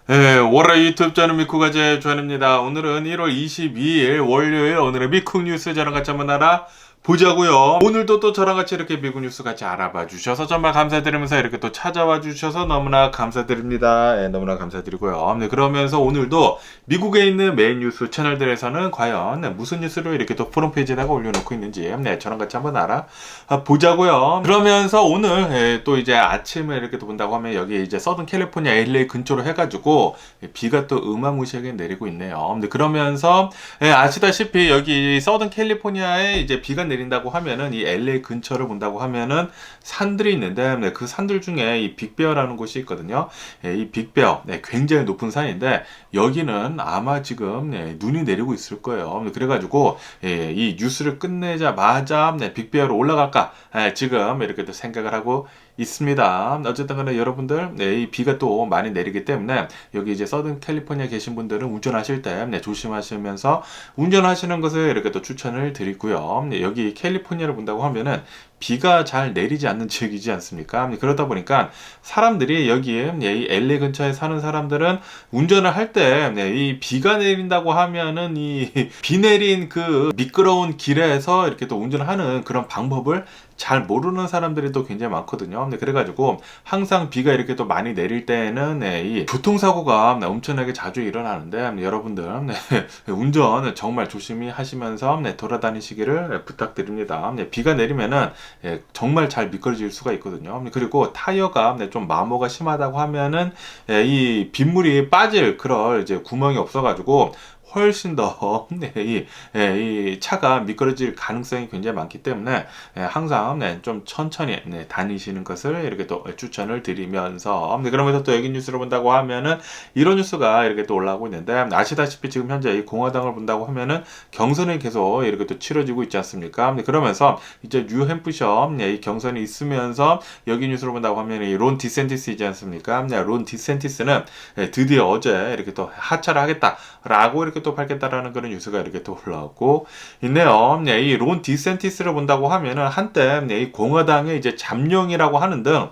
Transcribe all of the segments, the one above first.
네, 월요일 유튜브 저는 미쿠가제 조현입니다. 오늘은 1월 22일 월요일 오늘의 미쿡 뉴스 저랑 같이 한번 알아보자고요. 오늘도 또 저랑 같이 이렇게 미국 뉴스 같이 알아봐 주셔서 정말 감사드리면서 이렇게 또 찾아와 주셔서 너무나 감사드립니다. 네, 너무나 감사드리고요. 네, 그러면서 오늘도 미국에 있는 메인 뉴스 채널들에서는 과연 무슨 뉴스를 이렇게 또 프롬페이지에다가 올려놓고 있는지 저랑 같이 한번 알아보자고요. 그러면서 오늘 또 이제 아침에 이렇게 또 본다고 하면 여기 이제 서든 캘리포니아 LA 근처로 해가지고 비가 또 어마무시하게 내리고 있네요. 근데 그러면서 아시다시피 여기 서든 캘리포니아에 이제 비가 내린다고 하면은 이 LA 근처를 본다고 하면은 산들이 있는데 그 산들 중에 이 빅베어라는 곳이 있거든요. 이 빅베어 굉장히 높은 산인데 여기는 아마 지금 눈이 내리고 있을 거예요. 그래가지고 이 뉴스를 끝내자마자 빅베어로 올라갈까 지금 이렇게 또 생각을 하고 있습니다. 어쨌든 간에 여러분들 이 비가 또 많이 내리기 때문에 여기 이제 서든 캘리포니아 계신 분들은 운전하실 때 조심하시면서 운전하시는 것을 이렇게 또 추천을 드리고요. 여기 캘리포니아를 본다고 하면은 비가 잘 내리지 않는 지역이지 않습니까? 그러다 보니까 사람들이 여기에 이 LA 근처에 사는 사람들은 운전을 할 때 이 비가 내린다고 하면은 이 비 내린 그 미끄러운 길에서 이렇게 또 운전을 하는 그런 방법을 잘 모르는 사람들이 또 굉장히 많거든요. 그래가지고 항상 비가 이렇게 또 많이 내릴 때는 이 교통사고가 엄청나게 자주 일어나는데 여러분들 운전 정말 조심히 하시면서 돌아다니시기를 부탁드립니다. 비가 내리면은 정말 잘 미끄러질 수가 있거든요. 그리고 타이어가 좀 마모가 심하다고 하면은 이 빗물이 빠질 그럴 이제 구멍이 없어가지고 훨씬 더 이 차가 미끄러질 가능성이 굉장히 많기 때문에 항상 좀 천천히 다니시는 것을 이렇게 또 추천을 드리면서 그러면서 또 여기 뉴스를 본다고 하면은 이런 뉴스가 이렇게 또 올라오고 있는데 아시다시피 지금 현재 이 공화당을 본다고 하면은 경선이 계속 이렇게 또 치러지고 있지 않습니까? 그러면서 이제 뉴햄프셔 이 경선이 있으면서 여기 뉴스를 본다고 하면 이 론 디센티스이지 않습니까? 론 디센티스는 드디어 어제 이렇게 또 하차를 하겠다라고 이렇게 또 밝혔다라는 그런 뉴스가 이렇게 또 올라오고 있네요. 이 론 디센티스를 본다고 하면은 한때 이 공화당의 이제 잠룡이라고 하는 등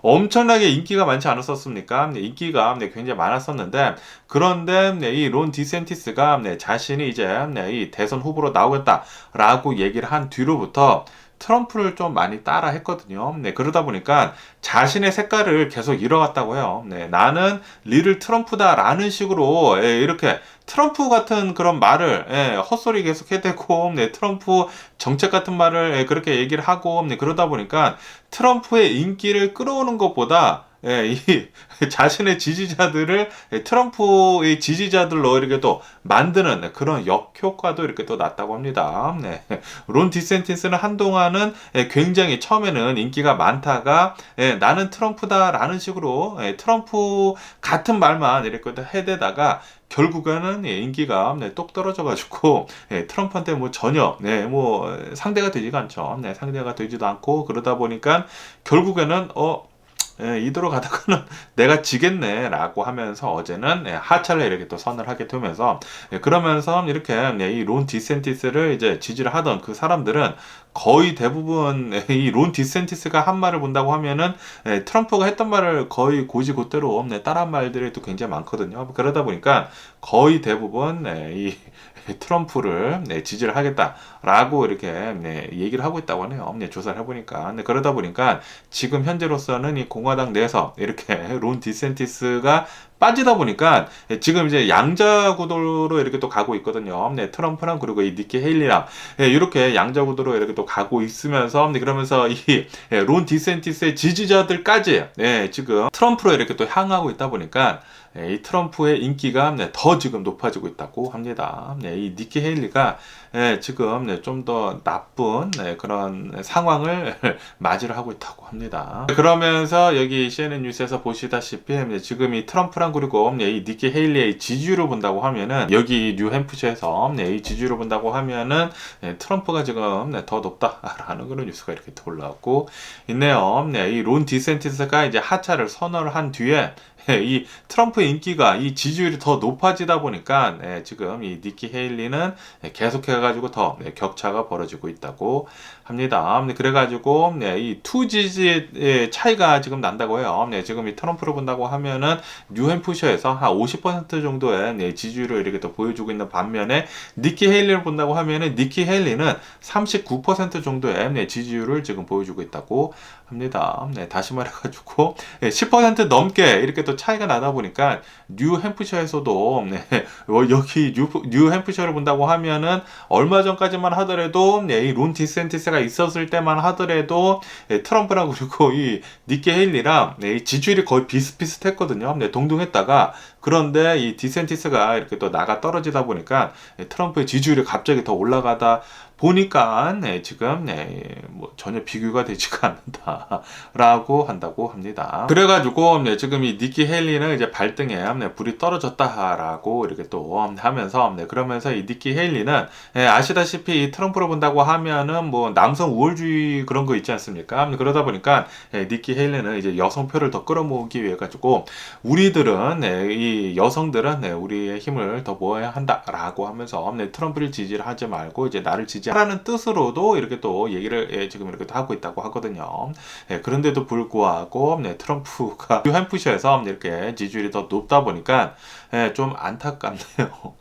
엄청나게 인기가 많지 않았었습니까? 인기가 굉장히 많았었는데 그런데 이 론 디센티스가 자신이 이제 이 대선 후보로 나오겠다라고 얘기를 한 뒤로부터 트럼프를 좀 많이 따라 했거든요. 그러다 보니까 자신의 색깔을 계속 잃어갔다고 해요. 나는 리를 트럼프다라는 식으로 이렇게 트럼프 같은 그런 말을 헛소리 계속 해대고 트럼프 정책 같은 말을 그렇게 얘기를 하고 그러다 보니까 트럼프의 인기를 끌어오는 것보다 이 자신의 지지자들을 트럼프의 지지자들로 이렇게 또 만드는 그런 역효과도 이렇게 또 났다고 합니다. 론 디센티스는 한동안은 굉장히 처음에는 인기가 많다가 나는 트럼프다라는 식으로 트럼프 같은 말만 이렇게 해대다가 결국에는 인기가 똑 떨어져가지고 트럼프한테 뭐 전혀 뭐 상대가 되지가 않죠. 상대가 되지도 않고 그러다 보니까 결국에는 이대로 가다가는 내가 지겠네 라고 하면서 어제는 하차를 이렇게 또 선을 하게 되면서 그러면서 이렇게 이 론 디센티스를 이제 지지를 하던 그 사람들은 거의 대부분 이 론 디센티스가 한 말을 본다고 하면은 트럼프가 했던 말을 거의 곧이곧대로 따라한 말들이 또 굉장히 많거든요. 그러다 보니까 거의 대부분 이 트럼프를 지지를 하겠다라고 이렇게 얘기를 하고 있다고 하네요. 조사를 해보니까. 그러다 보니까 지금 현재로서는 이 공화당 내에서 이렇게 론 디센티스가 빠지다 보니까 지금 이제 양자 구도로 이렇게 또 가고 있거든요. 트럼프랑 그리고 이 니키 헤일리랑 이렇게 양자 구도로 이렇게 또 가고 있으면서 그러면서 이 론 디센티스의 지지자들까지 지금 트럼프로 이렇게 또 향하고 있다 보니까 이 트럼프의 인기가 더 지금 높아지고 있다고 합니다. 이 니키 헤일리가 지금 좀 더 나쁜 그런 상황을 맞이를 하고 있다고 합니다. 그러면서 여기 CNN 뉴스에서 보시다시피 지금 이 트럼프랑 그리고 이 니키 헤일리의 지지율을 본다고 하면은 여기 뉴햄프셔에서 이 지지율을 본다고 하면은 트럼프가 지금 더 높다라는 그런 뉴스가 이렇게 올라오고 있네요. 이 론 디센티스가 이제 하차를 선언을 한 뒤에 이 트럼프의 인기가 이 지지율이 더 높아지다 보니까 지금 이 니키 헤일리는 계속해가지고 해가지고 더 격차가 벌어지고 있다고 합니다. 그래가지고 이 투지지의 차이가 지금 난다고 해요. 지금 이 트럼프를 본다고 하면은 뉴햄프셔에서 한 50% 정도의 지지율을 이렇게 또 보여주고 있는 반면에 니키 헤일리를 본다고 하면은 니키 헤일리는 39% 정도의 지지율을 지금 보여주고 있다고 합니다. 다시 말해가지고 10% 넘게 이렇게 또 차이가 나다 보니까 뉴햄프셔에서도 여기 뉴햄프셔를 본다고 하면은 얼마 전까지만 하더라도 이 론 디센티스가 있었을 때만 하더라도 트럼프랑 그리고 이 니키 헤일리랑 지지율이 거의 비슷비슷했거든요. 동등했다가 그런데 이 디센티스가 이렇게 또 나가 떨어지다 보니까 트럼프의 지지율이 갑자기 더 올라가다 보니까 지금 뭐 전혀 비교가 되지가 않는다라고 한다고 합니다. 그래가지고 지금 이 니키 헤일리는 이제 발등에 불이 떨어졌다라고 이렇게 또 하면서 그러면서 이 니키 헤일리는 아시다시피 이 트럼프를 본다고 하면은 뭐 남성 우월주의 그런 거 있지 않습니까? 그러다 보니까 니키 헤일리는 이제 여성표를 더 끌어모으기 위해 가지고 우리들은 이 여성들은 우리의 힘을 더 모아야 한다라고 하면서 트럼프를 지지를 하지 말고 이제 나를 지지하라는 뜻으로도 이렇게 또 얘기를 지금 이렇게 또 하고 있다고 하거든요. 그런데도 불구하고 트럼프가 뉴햄프셔에서 이렇게 지지율이 더 높다 보니까 좀 안타깝네요.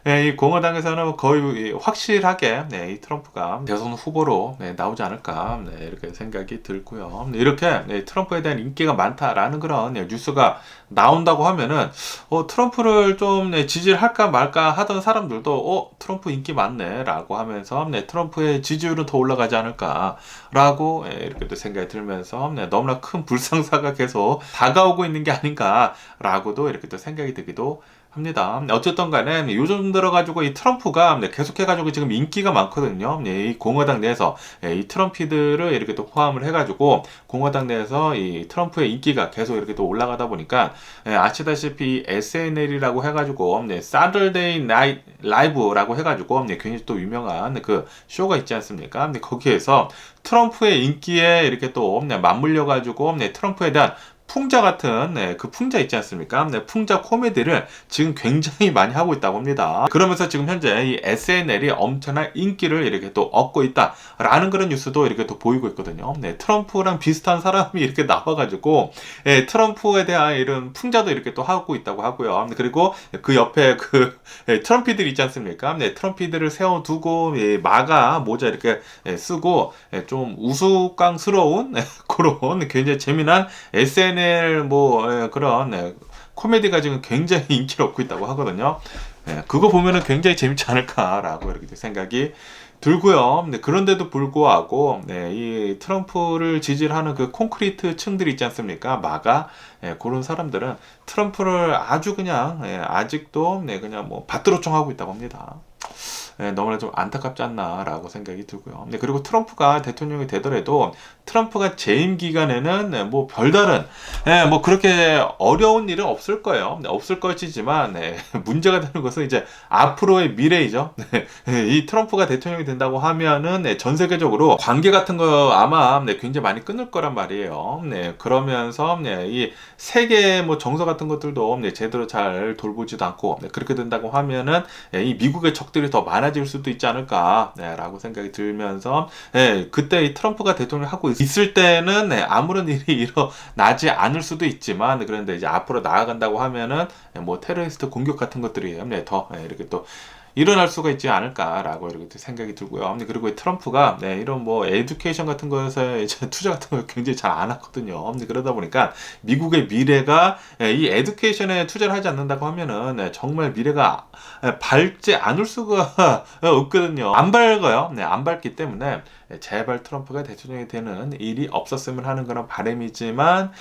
이 공화당에서는 거의 확실하게 이 트럼프가 대선 후보로 나오지 않을까 이렇게 생각이 들고요. 이렇게 트럼프에 대한 인기가 많다라는 그런 뉴스가 나온다고 하면은 트럼프를 좀 지지를 할까 말까 하던 사람들도 트럼프 인기 많네 라고 하면서 트럼프의 지지율은 더 올라가지 않을까 라고 이렇게 또 생각이 들면서 너무나 큰 불상사가 계속 다가오고 있는 게 아닌가 라고도 이렇게 또 생각이 들기도 합니다. 어쨌든 간에 요즘 들어가지고 이 트럼프가 계속해가지고 지금 인기가 많거든요. 이 공화당 내에서 이 트럼피들을 이렇게 또 포함을 해가지고 공화당 내에서 이 트럼프의 인기가 계속 이렇게 또 올라가다 보니까 아시다시피 SNL이라고 해가지고 사turday 나이트 라이브라고 해가지고 굉장히 또 유명한 그 쇼가 있지 않습니까? 거기에서 트럼프의 인기에 이렇게 또 맞물려가지고 트럼프에 대한 풍자 같은 그 풍자 있지 않습니까? 풍자 코미디를 지금 굉장히 많이 하고 있다고 합니다. 그러면서 지금 현재 이 SNL이 엄청난 인기를 이렇게 또 얻고 있다라는 그런 뉴스도 이렇게 또 보이고 있거든요. 트럼프랑 비슷한 사람이 이렇게 나와가지고 트럼프에 대한 이런 풍자도 이렇게 또 하고 있다고 하고요. 그리고 그 옆에 그 트럼피들 있지 않습니까? 트럼피들을 세워두고 마가 모자 이렇게 쓰고 좀 우스꽝스러운 그런 굉장히 재미난 SNL 뭐 그런 코미디가 지금 굉장히 인기를 얻고 있다고 하거든요. 그거 보면은 굉장히 재밌지 않을까라고 이렇게 생각이 들고요. 그런데도 불구하고 이 트럼프를 지지를 하는 그 콘크리트 층들이 있지 않습니까? 마가 그런 사람들은 트럼프를 아주 그냥 아직도 그냥 뭐 밭드로청하고 있다고 합니다. 너무나 좀 안타깝지 않나라고 생각이 들고요. 그리고 트럼프가 대통령이 되더라도 트럼프가 재임 기간에는 뭐 별다른 뭐 그렇게 어려운 일은 없을 거예요. 없을 것이지만 문제가 되는 것은 이제 앞으로의 미래이죠. 이 트럼프가 대통령이 된다고 하면은 전 세계적으로 관계 같은 거 아마 굉장히 많이 끊을 거란 말이에요. 그러면서 이 세계 뭐 정서 같은 것들도 제대로 잘 돌보지도 않고 그렇게 된다고 하면은 이 미국의 적들이 더 많아질 수도 있지 않을까라고 생각이 들면서 그때 이 트럼프가 대통령을 하고 있을 때는 아무런 일이 일어나지 않을 수도 있지만 그런데 이제 앞으로 나아간다고 하면은 뭐 테러리스트 공격 같은 것들이 더 이렇게 또 일어날 수가 있지 않을까라고 이렇게 생각이 들고요. 그리고 트럼프가 이런 뭐 에듀케이션 같은 거에서 이제 투자 같은 걸 굉장히 잘 안 하거든요. 그러다 보니까 미국의 미래가 이 에듀케이션에 투자를 하지 않는다고 하면은 정말 미래가 밝지 않을 수가 없거든요. 안 밝아요. 안 밝기 때문에 제발 트럼프가 대통령이 되는 일이 없었으면 하는 그런 바람이지만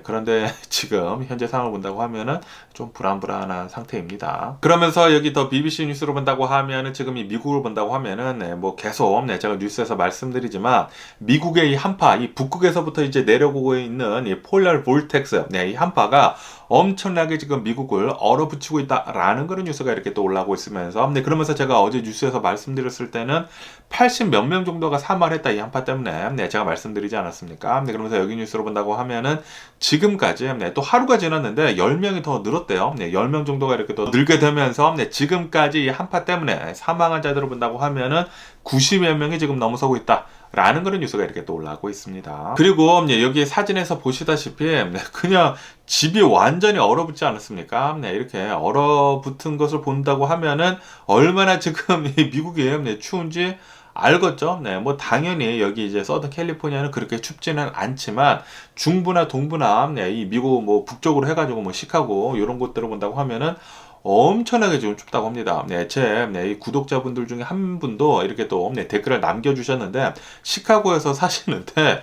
그런데 지금 현재 상황을 본다고 하면은 좀 불안불안한 상태입니다. 그러면서 여기 더 BBC 뉴스로 본다고 하면은 지금 이 미국을 본다고 하면은 뭐 계속 제가 뉴스에서 말씀드리지만 미국의 이 한파, 이 북극에서부터 이제 내려오고 있는 이 폴라 볼텍스, 이 한파가 엄청나게 지금 미국을 얼어붙이고 있다라는 그런 뉴스가 이렇게 또 올라오고 있으면서 그러면서 제가 어제 뉴스에서 말씀드렸을 때는 80 몇 명 정도가 사망했다 이 한파 때문에. 네, 제가 말씀드리지 않았습니까? 네, 그러면서 여기 뉴스로 본다고 하면은 지금까지 또 하루가 지났는데 10명이 더 늘었대요. 네, 10명 정도가 이렇게 또 늘게 되면서 지금까지 이 한파 때문에 사망한 자들을 본다고 하면은 90여 명이 지금 넘어서고 있다. 라는 그런 뉴스가 이렇게 또 올라오고 있습니다. 그리고 여기 사진에서 보시다시피 그냥 집이 완전히 얼어붙지 않았습니까? 이렇게 얼어붙은 것을 본다고 하면은 얼마나 지금 이 미국이 추운지 알겠죠? 뭐 당연히 여기 이제 서던 캘리포니아는 그렇게 춥지는 않지만 중부나 동부나 이 미국 뭐 북쪽으로 해가지고 뭐 시카고 이런 곳들을 본다고 하면은 엄청나게 지금 춥다고 합니다. 이 구독자분들 중에 한 분도 이렇게 또 댓글을 남겨주셨는데 시카고에서 사시는데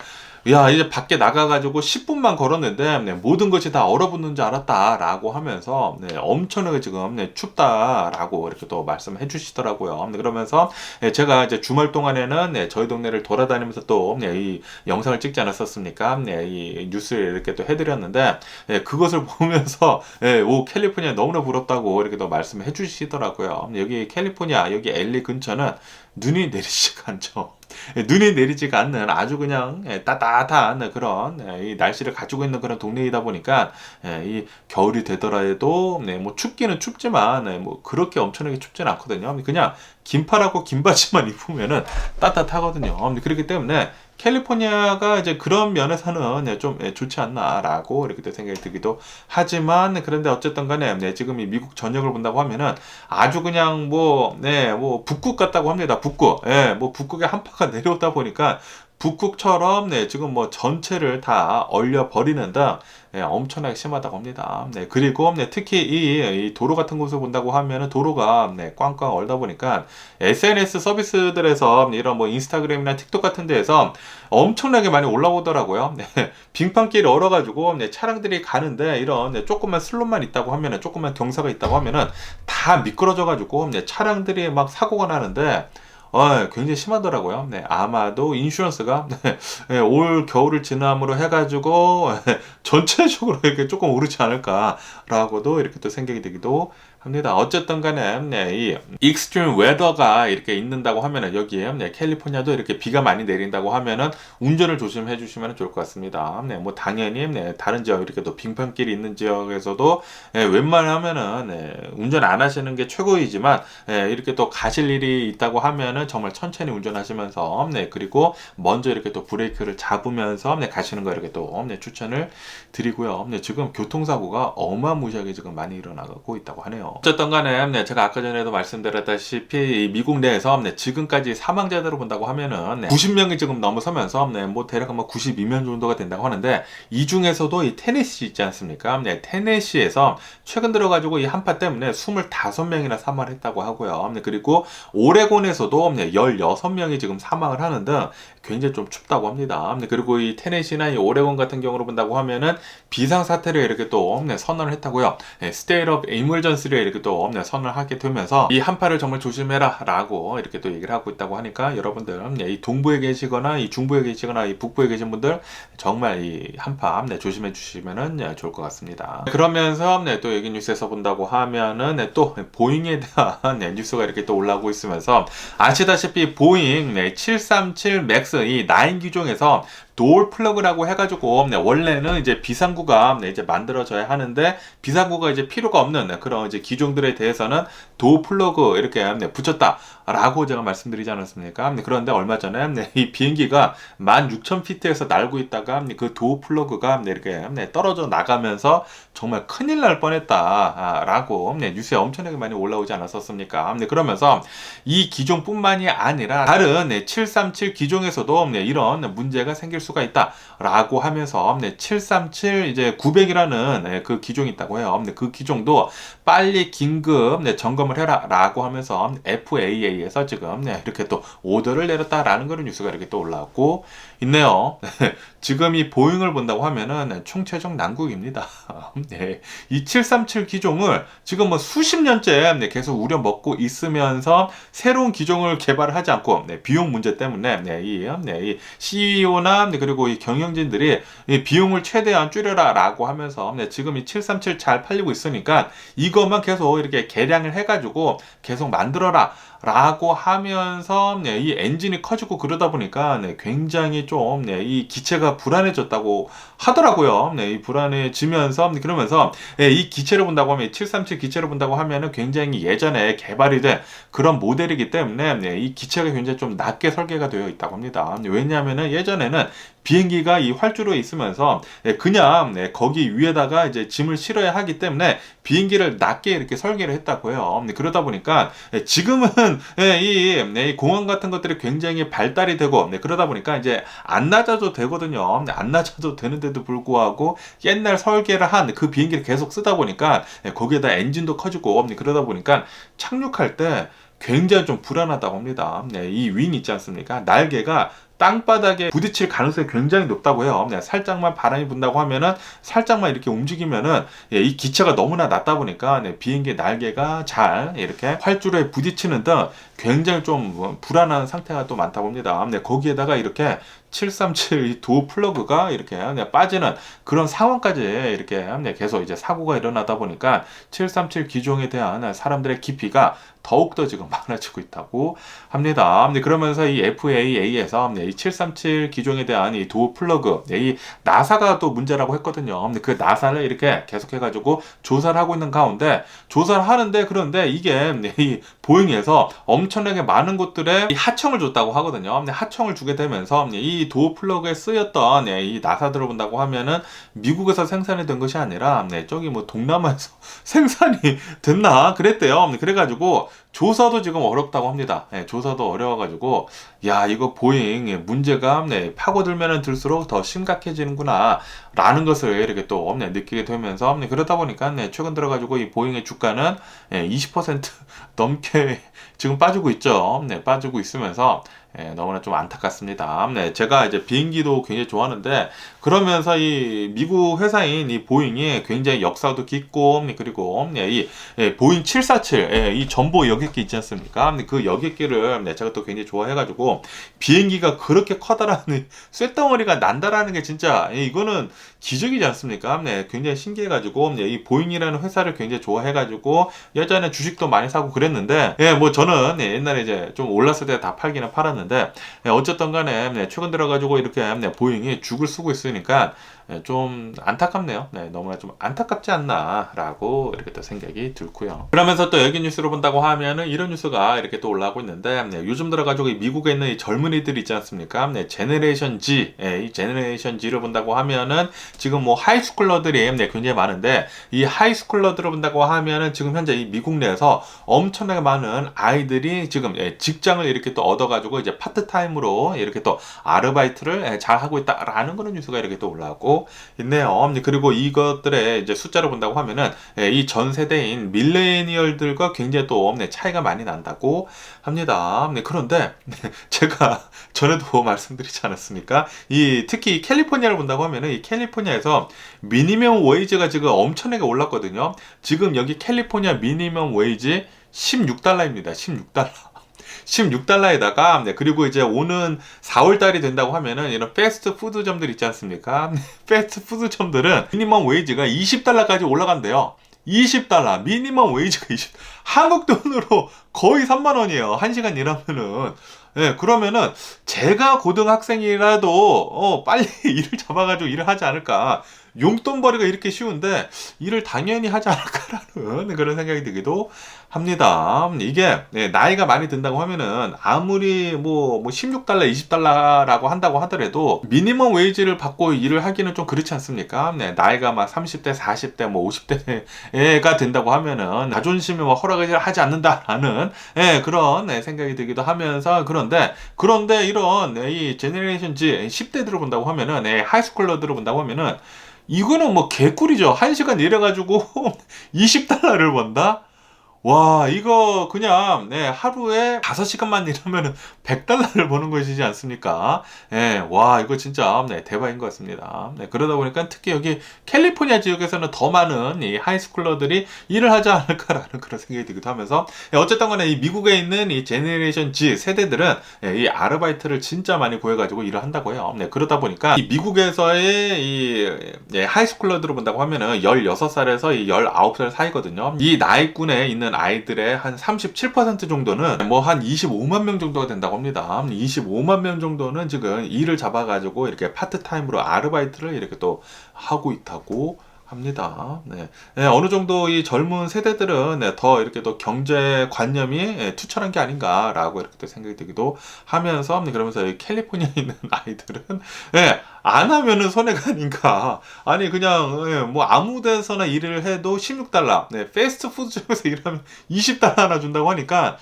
야, 이제 밖에 나가가지고 10분만 걸었는데, 모든 것이 다 얼어붙는 줄 알았다라고 하면서, 엄청나게 지금, 춥다라고 이렇게 또 말씀해 주시더라고요. 그러면서, 제가 이제 주말 동안에는, 저희 동네를 돌아다니면서 또, 이 영상을 찍지 않았었습니까? 이 뉴스를 이렇게 또 해드렸는데, 그것을 보면서, 오, 캘리포니아 너무나 부럽다고 이렇게 또 말씀해 주시더라고요. 여기 캘리포니아, 여기 LA 근처는 눈이 내리지가 않죠. 눈이 내리지가 않는 아주 그냥 따뜻한 그런 이 날씨를 가지고 있는 그런 동네이다 보니까 이 겨울이 되더라도 뭐 춥기는 춥지만 뭐 그렇게 엄청나게 춥지는 않거든요. 그냥 긴팔하고 긴 바지만 입으면은 따뜻하거든요. 그렇기 때문에 캘리포니아가 이제 그런 면에서는 좀 좋지 않나라고 이렇게 또 생각이 들기도 하지만 그런데 어쨌든 간에 지금 이 미국 전역을 본다고 하면은 아주 그냥 뭐 북극 같다고 합니다. 북극. 뭐 북극의 한파가 내려오다 보니까 북극처럼 지금 뭐 전체를 다 얼려 버리는 등 엄청나게 심하다고 합니다. 그리고 특히 이 도로 같은 곳을 본다고 하면은 도로가 꽝꽝 얼다 보니까 SNS 서비스들에서 이런 뭐 인스타그램이나 틱톡 같은 데에서 엄청나게 많이 올라오더라고요. 빙판길이 얼어가지고 차량들이 가는데 이런 조그만 슬롯만 있다고 하면은 조그만 경사가 있다고 하면은 다 미끄러져가지고 차량들이 막 사고가 나는데 굉장히 심하더라고요. 아마도 인슈런스가 올 겨울을 지남으로 해가지고 전체적으로 이렇게 조금 오르지 않을까라고도 이렇게 또 생각이 되기도 합니다. 어쨌든 간에 이 익스트림 웨더가 이렇게 있는다고 하면은 여기에 캘리포니아도 이렇게 비가 많이 내린다고 하면은 운전을 조심해 주시면 좋을 것 같습니다. 뭐 당연히 다른 지역 이렇게 또 빙판길이 있는 지역에서도 웬만하면은 운전 안 하시는 게 최고이지만 이렇게 또 가실 일이 있다고 하면은 정말 천천히 운전하시면서 그리고 먼저 이렇게 또 브레이크를 잡으면서 가시는 거 이렇게 또 추천을 드리고요. 지금 교통사고가 어마무시하게 지금 많이 일어나고 있다고 하네요. 어쨌든 간에 제가 아까 전에도 말씀드렸다시피 미국 내에서 지금까지 사망자들을 본다고 하면은 90명이 지금 넘어서면서 뭐 대략 뭐 92명 정도가 된다고 하는데 이 중에서도 이 테네시 있지 않습니까? 테네시에서 최근 들어가지고 이 한파 때문에 25명이나 사망을 했다고 하고요. 그리고 오레곤에서도 16명이 지금 사망을 하는데 굉장히 좀 춥다고 합니다. 그리고 이 테네시나 이 오레곤 같은 경우로 본다고 하면은 비상사태를 이렇게 또 선언을 했다고요. State of Emergency를 이렇게 또 선언을 하게 되면서 이 한파를 정말 조심해라 라고 이렇게 또 얘기를 하고 있다고 하니까 여러분들 이 동부에 계시거나 이 중부에 계시거나 이 북부에 계신 분들 정말 이 한파 조심해 주시면 좋을 것 같습니다. 그러면서 또 여기 뉴스에서 본다고 하면은 또 보잉에 대한 뉴스가 이렇게 또 올라오고 있으면서 아시다시피 보잉 737 맥스 이 9 기종에서 도어 플러그라고 해가지고 원래는 이제 비상구가 이제 만들어져야 하는데 비상구가 이제 필요가 없는 그런 이제 기종들에 대해서는 도어 플러그 이렇게 붙였다라고 제가 말씀드리지 않았습니까? 그런데 얼마 전에 이 비행기가 16,000피트에서 날고 있다가 그 도어 플러그가 이렇게 떨어져 나가면서 정말 큰일 날 뻔했다라고 뉴스에 엄청나게 많이 올라오지 않았었습니까? 그러면서 이 기종뿐만이 아니라 다른 737 기종에서도 이런 문제가 생길 수가 있다라고 하면서 737 이제 900이라는 그 기종이 있다고 해요. 그 기종도 빨리 긴급 점검을 해라라고 하면서 FAA에서 지금 이렇게 또 오더를 내렸다라는 그런 뉴스가 이렇게 또 올라왔고 있네요. 지금 이 보잉을 본다고 하면은 총체적 난국입니다. 이 737 기종을 지금 뭐 수십 년째 계속 우려먹고 있으면서 새로운 기종을 개발을 하지 않고 비용 문제 때문에 이 CEO나 그리고 이 경영진들이 이 비용을 최대한 줄여라라고 하면서 지금 이 737 잘 팔리고 있으니까 이것만 계속 이렇게 개량을 해가지고 계속 만들어라 라고 하면서 이 엔진이 커지고 그러다 보니까 굉장히 좀 이 기체가 불안해졌다고 하더라고요. 이 불안해지면서 그러면서 이 기체를 본다고 하면 737 기체를 본다고 하면은 굉장히 예전에 개발이 된 그런 모델이기 때문에 이 기체가 굉장히 좀 낮게 설계가 되어 있다고 합니다. 왜냐하면은 예전에는 비행기가 이 활주로에 있으면서 그냥 거기 위에다가 이제 짐을 실어야 하기 때문에 비행기를 낮게 이렇게 설계를 했다고 해요. 그러다 보니까 지금은 이 공항 같은 것들이 굉장히 발달이 되고 그러다 보니까 이제 안 낮아도 되거든요. 안 낮아도 되는데도 불구하고 옛날 설계를 한 그 비행기를 계속 쓰다 보니까 거기에다 엔진도 커지고 그러다 보니까 착륙할 때 굉장히 좀 불안하다고 합니다. 이 윙 있지 않습니까? 날개가 땅바닥에 부딪힐 가능성이 굉장히 높다고 해요. 살짝만 바람이 분다고 하면은 살짝만 이렇게 움직이면은 이 기체가 너무나 낮다 보니까 비행기 날개가 잘 이렇게 활주로에 부딪히는 등 굉장히 좀 불안한 상태가 또 많다고 합니다. 거기에다가 이렇게 737 도어 플러그가 이렇게 빠지는 그런 상황까지 이렇게 계속 이제 사고가 일어나다 보니까 737 기종에 대한 사람들의 기피가 더욱더 지금 많아지고 있다고 합니다. 그러면서 이 FAA에서 이 737 기종에 대한 이 도어 플러그, 이 나사가 또 문제라고 했거든요. 그 나사를 이렇게 계속해가지고 조사를 하고 있는 가운데 조사를 하는데 그런데 이게 이 보잉에서 엄청나게 많은 곳들에 이 하청을 줬다고 하거든요. 하청을 주게 되면서 이 도어 플러그에 쓰였던 이 나사들을 본다고 하면은 미국에서 생산이 된 것이 아니라 저기 뭐 동남아에서 생산이 됐나 그랬대요. 그래가지고 조사도 지금 어렵다고 합니다. 조사도 어려워가지고 야 이거 보잉 문제가 파고들면 들수록 더 심각해지는구나 라는 것을 이렇게 또 느끼게 되면서 그러다 보니까 최근 들어가지고 이 보잉의 주가는 20% 넘게 지금 빠지고 있죠. 빠지고 있으면서 너무나 좀 안타깝습니다. 제가 이제 비행기도 굉장히 좋아하는데 그러면서 이 미국 회사인 이 보잉이 굉장히 역사도 깊고 그리고 이 보잉 747 이 전보 여객기 있지 않습니까? 그 여객기를 제가 또 굉장히 좋아해가지고 비행기가 그렇게 커다란 쇳덩어리가 난다라는 게 진짜 이거는 기적이지 않습니까? 굉장히 신기해가지고 이 보잉이라는 회사를 굉장히 좋아해가지고 예전에 주식도 많이 사고 그랬는데 뭐 저는 옛날에 이제 좀 올랐을 때 다 팔기는 팔았는데 어쨌든 간에 최근 들어가지고 이렇게 보잉이 죽을 쓰고 있으니까 좀 안타깝네요. 너무나 좀 안타깝지 않나라고 이렇게 또 생각이 들고요. 그러면서 또 여기 뉴스를 본다고 하면은 이런 뉴스가 이렇게 또 올라오고 있는데 요즘 들어가지고 미국에 있는 이 젊은이들 있지 않습니까? 제네레이션 G, 이 제네레이션 G를 본다고 하면은 지금 뭐 하이스쿨러들이 굉장히 많은데 이 하이스쿨러들을 본다고 하면은 지금 현재 이 미국 내에서 엄청나게 많은 아이들이 지금 직장을 이렇게 또 얻어가지고 이제 파트타임으로 이렇게 또 아르바이트를 잘 하고 있다라는 그런 뉴스가 이렇게 또 올라오고 있네요. 그리고 이것들의 이제 숫자를 본다고 하면은 이 전 세대인 밀레니얼들과 굉장히 또 차이가 많이 난다고 합니다. 그런데 제가 전에도 말씀드리지 않았습니까? 특히 캘리포니아를 본다고 하면은 이 캘리포니아에서 미니멈 웨이지가 지금 엄청나게 올랐거든요. 지금 여기 캘리포니아 미니멈 웨이지 16달러입니다. 16달러. 16달러에다가 그리고 이제 오는 4월달이 된다고 하면은 이런 패스트푸드점들 있지 않습니까? 패스트푸드점들은 미니멈 웨이지가 20달러까지 올라간대요. 20달러 미니멈 웨이지가 20 한국 돈으로 거의 3만 원이에요. 1시간 일하면은 그러면은 제가 고등학생이라도 빨리 일을 잡아가지고 일을 하지 않을까. 용돈벌이가 이렇게 쉬운데 일을 당연히 하지 않을까라는 그런 생각이 들기도 합니다. 이게 나이가 많이 든다고 하면은 아무리 뭐 16달러, 20달러라고 한다고 하더라도 미니멈 웨이지를 받고 일을 하기는 좀 그렇지 않습니까? 나이가 막 30대, 40대, 뭐 50대가 된다고 하면은 자존심이 뭐 허락을 하지 않는다라는 그런 생각이 들기도 하면서 그런데 이런 이 제너레이션 Z 10대들을 본다고 하면은 하이스쿨러들을 본다고 하면은 이거는 뭐 개꿀이죠. 1시간 일해가지고 20달러를 번다? 와, 이거 그냥 하루에 5시간만 일하면 100달러를 버는 것이지 않습니까? 와, 이거 진짜 대박인 것 같습니다. 그러다 보니까 특히 여기 캘리포니아 지역에서는 더 많은 이 하이스쿨러들이 일을 하지 않을까라는 그런 생각이 들기도 하면서 어쨌든 간에 이 미국에 있는 이 제네레이션 Z 세대들은 이 아르바이트를 진짜 많이 구해가지고 일을 한다고 해요. 그러다 보니까 이 미국에서의 이 하이스쿨러들을 본다고 하면은 16살에서 이 19살 사이거든요. 이 나이군에 있는 있는 아이들의 한 37% 정도는 뭐 한 25만 명 정도가 된다고 합니다. 25만 명 정도는 지금 일을 잡아가지고 이렇게 파트타임으로 아르바이트를 이렇게 또 하고 있다고 합니다. 네. 네, 어느 정도 이 젊은 세대들은 네, 더 이렇게 또 경제관념이 투철한 게 아닌가라고 이렇게 또 생각이 들기도 하면서, 그러면서 이 캘리포니아에 있는 아이들은 안 하면은 손해가 아닌가. 아니 그냥 뭐 아무 데서나 일을 해도 16달러. 패스트푸드점에서 일하면 20달러나 준다고 하니까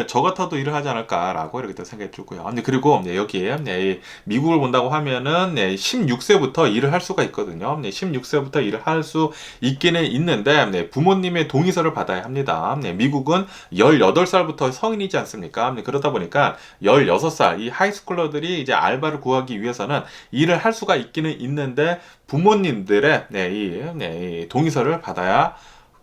저 같아도 일을 하지 않을까라고 이렇게 또 생각이 들고요. 그리고 여기에 미국을 본다고 하면은 16세부터 일을 할 수가 있거든요. 16세부터 일을 할 수 있기는 있는데 부모님의 동의서를 받아야 합니다. 미국은 18살부터 성인이지 않습니까? 그러다 보니까 16살 이 하이스쿨러들이 이제 알바를 구하기 위해서는 일을 할 수가 있기는 있는데 부모님들의 이 동의서를 받아야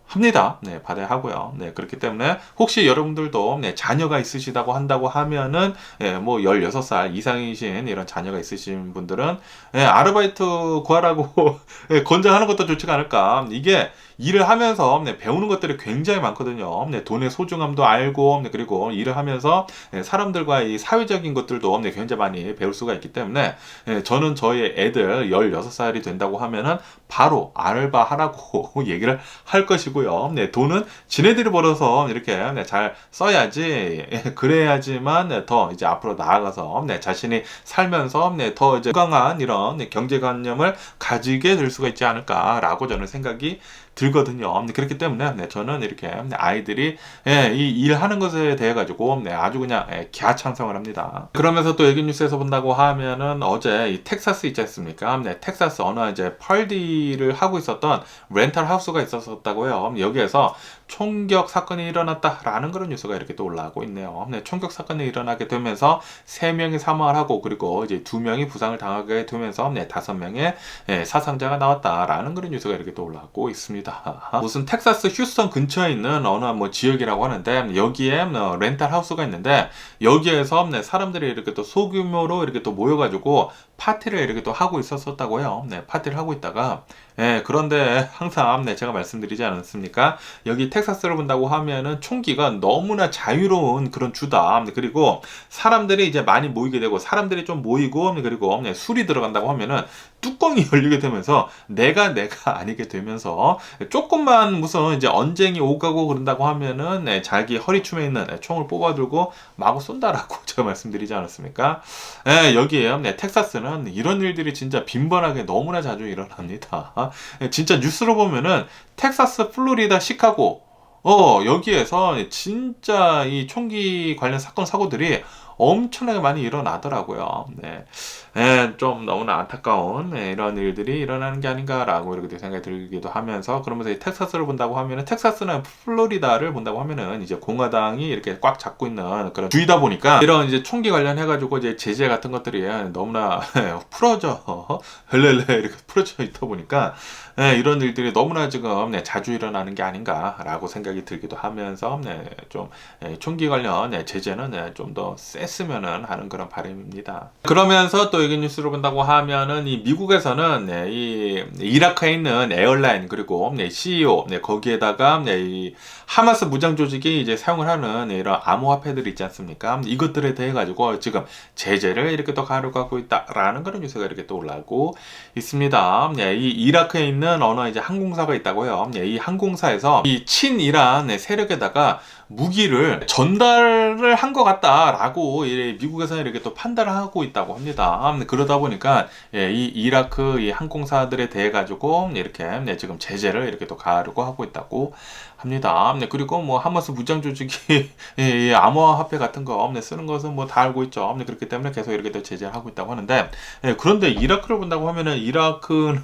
합니다. 받아야 하고요. 그렇기 때문에 혹시 여러분들도 자녀가 있으시다고 한다고 하면은 뭐 16살 이상이신 이런 자녀가 있으신 분들은 아르바이트 구하라고 권장하는 것도 좋지가 않을까. 이게 일을 하면서 배우는 것들이 굉장히 많거든요. 돈의 소중함도 알고 그리고 일을 하면서 사람들과의 사회적인 것들도 굉장히 많이 배울 수가 있기 때문에 저는 저희 애들 16살이 된다고 하면은 바로 알바하라고 얘기를 할 것이고요. 돈은 지네들이 벌어서 이렇게 잘 써야지. 그래야지만 더 이제 앞으로 나아가서 자신이 살면서 더 이제 건강한 이런 경제관념을 가지게 될 수가 있지 않을까라고 저는 생각이 들거든요. 그렇기 때문에 저는 이렇게 아이들이 이 일하는 것에 대해 가지고 아주 그냥 기하찬성을 합니다. 그러면서 또 애기 뉴스에서 본다고 하면은 어제 이 텍사스 있지 않습니까? 텍사스 어느 이제 펄디를 하고 있었던 렌탈 하우스가 있었다고요. 여기에서 총격 사건이 일어났다라는 그런 뉴스가 이렇게 또 올라오고 있네요. 총격 사건이 일어나게 되면서 3명이 사망을 하고 그리고 이제 2명이 부상을 당하게 되면서 5명의 사상자가 나왔다라는 그런 뉴스가 이렇게 또 올라오고 있습니다. 무슨 텍사스 휴스턴 근처에 있는 어느 뭐 지역이라고 하는데 여기에 렌탈 하우스가 있는데 여기에서 사람들이 이렇게 또 소규모로 이렇게 또 모여가지고 파티를 이렇게 또 하고 있었다고요. 파티를 하고 있다가 그런데 항상 제가 말씀드리지 않았습니까? 여기 텍사스를 본다고 하면은 총기가 너무나 자유로운 그런 주다. 그리고 사람들이 이제 많이 모이게 되고 사람들이 좀 모이고 그리고 술이 들어간다고 하면은 뚜껑이 열리게 되면서 내가 아니게 되면서 조금만 무슨 이제 언쟁이 오가고 그런다고 하면은 자기 허리춤에 있는 총을 뽑아들고 마구 쏜다라고 제가 말씀드리지 않았습니까? 여기에요. 텍사스는 이런 일들이 진짜 빈번하게 너무나 자주 일어납니다. 진짜 뉴스로 보면은 텍사스, 플로리다, 시카고 여기에서 진짜 이 총기 관련 사건 사고들이 엄청나게 많이 일어나더라고요. 좀 너무나 안타까운 이런 일들이 일어나는 게 아닌가라고 이렇게 생각이 들기도 하면서 그러면서 이 텍사스를 본다고 하면은 텍사스나 플로리다를 본다고 하면은 이제 공화당이 이렇게 꽉 잡고 있는 그런 주이다 보니까 이런 이제 총기 관련해 가지고 이제 제재 같은 것들이 너무나 풀어져 헬렐레 이렇게 풀어져 있다 보니까 이런 일들이 너무나 지금 자주 일어나는 게 아닌가라고 생각이 들기도 하면서 좀 총기 관련 제재는 좀 더 셌으면은 하는 그런 바람입니다. 그러면서 또 여기 뉴스를 본다고 하면은 이 미국에서는 이 이라크에 있는 에어라인 그리고 CEO 거기에다가 이 하마스 무장 조직이 이제 사용을 하는 이런 암호화폐들이 있지 않습니까? 이것들에 대해 가지고 지금 제재를 이렇게 또 가려고 있다라는 그런 뉴스가 이렇게 또 올라오고 있습니다. 이 이라크에 있는 어느 이제 항공사가 있다고요. 이 항공사에서 이 친이란 세력에다가 무기를 전달을 한 것 같다라고 미국에서는 이렇게 또 판단을 하고 있다고 합니다. 그러다 보니까 이 이라크 이 항공사들에 대해 가지고 이렇게 지금 제재를 이렇게 또 가려고 하고 있다고 합니다. 그리고 뭐 하마스 무장 조직이 이 암호화폐 같은 거 쓰는 것은 뭐 다 알고 있죠. 그렇기 때문에 계속 이렇게 또 제재를 하고 있다고 하는데 그런데 이라크를 본다고 하면은 이라크는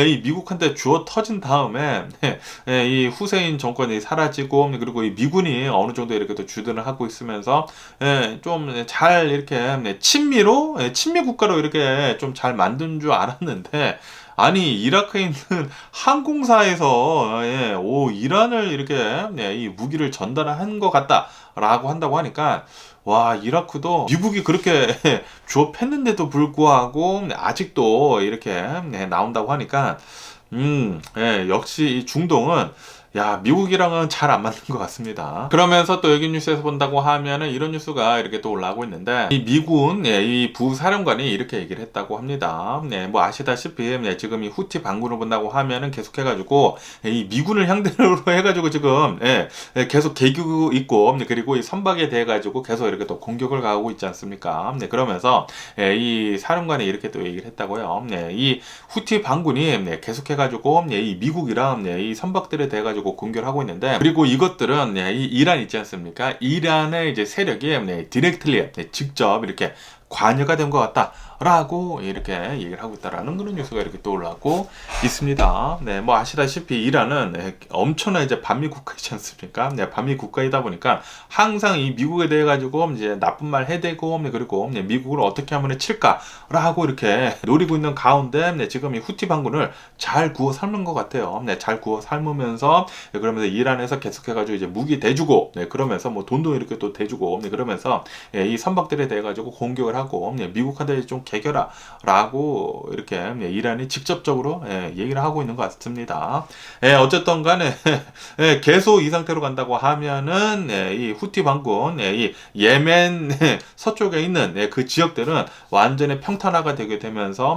이 미국한테 주어 터진 다음에 이 후세인 정권이 사라지고 그리고 이 미군이 어느 정도 이렇게 또 주둔을 하고 있으면서 좀 잘 이렇게 친미 국가로 이렇게 좀 잘 만든 줄 알았는데 아니 이라크에 있는 항공사에서 이란을 이렇게 이 무기를 전달한 것 같다라고 한다고 하니까 와 이라크도 미국이 그렇게 조업했는데도 불구하고 아직도 이렇게 나온다고 하니까 역시 이 중동은 야, 미국이랑은 잘 안 맞는 것 같습니다. 그러면서 또 여기 뉴스에서 본다고 하면은 이런 뉴스가 이렇게 또 올라오고 있는데, 이 미군, 이 부사령관이 이렇게 얘기를 했다고 합니다. 네, 뭐 아시다시피, 지금 이 후티 반군을 본다고 하면은 계속해가지고, 이 미군을 상대로 해가지고 지금, 계속 개기고 있고, 그리고 이 선박에 대해가지고 계속 이렇게 또 공격을 가하고 있지 않습니까? 네, 그러면서, 이 사령관이 이렇게 또 얘기를 했다고요. 네, 이 후티 반군이 계속해가지고, 이 미국이랑, 이 선박들에 대해가지고 공격을 하고 있는데, 그리고 이것들은 이 이란 있지 않습니까? 이란의 이제 세력이 디렉틀리 직접 이렇게 관여가 된 것 같다라고 이렇게 얘기를 하고 있다라는 그런 뉴스가 이렇게 또 올라오고 있습니다. 네, 뭐 아시다시피 이란은 엄청난 이제 반미 국가이지 않습니까? 네, 반미 국가이다 보니까 항상 이 미국에 대해 가지고 이제 나쁜 말 해대고, 그리고 미국을 어떻게 하면 칠까라고 이렇게 노리고 있는 가운데, 지금 이 후티 반군을 잘 구워 삶는 것 같아요. 네, 잘 구워 삶으면서, 그러면서 이란에서 계속해가지고 이제 무기 대주고, 그러면서 뭐 돈도 이렇게 또 대주고, 그러면서 이 선박들에 대해 가지고 공격을 하고, 미국한테 좀 개겨라라고 이렇게 이란이 직접적으로 얘기를 하고 있는 것 같습니다. 어쨌든 간에 계속 이 상태로 간다고 하면은 이 후티 반군, 이 예멘 서쪽에 있는 그 지역들은 완전히 평탄화가 되게 되면서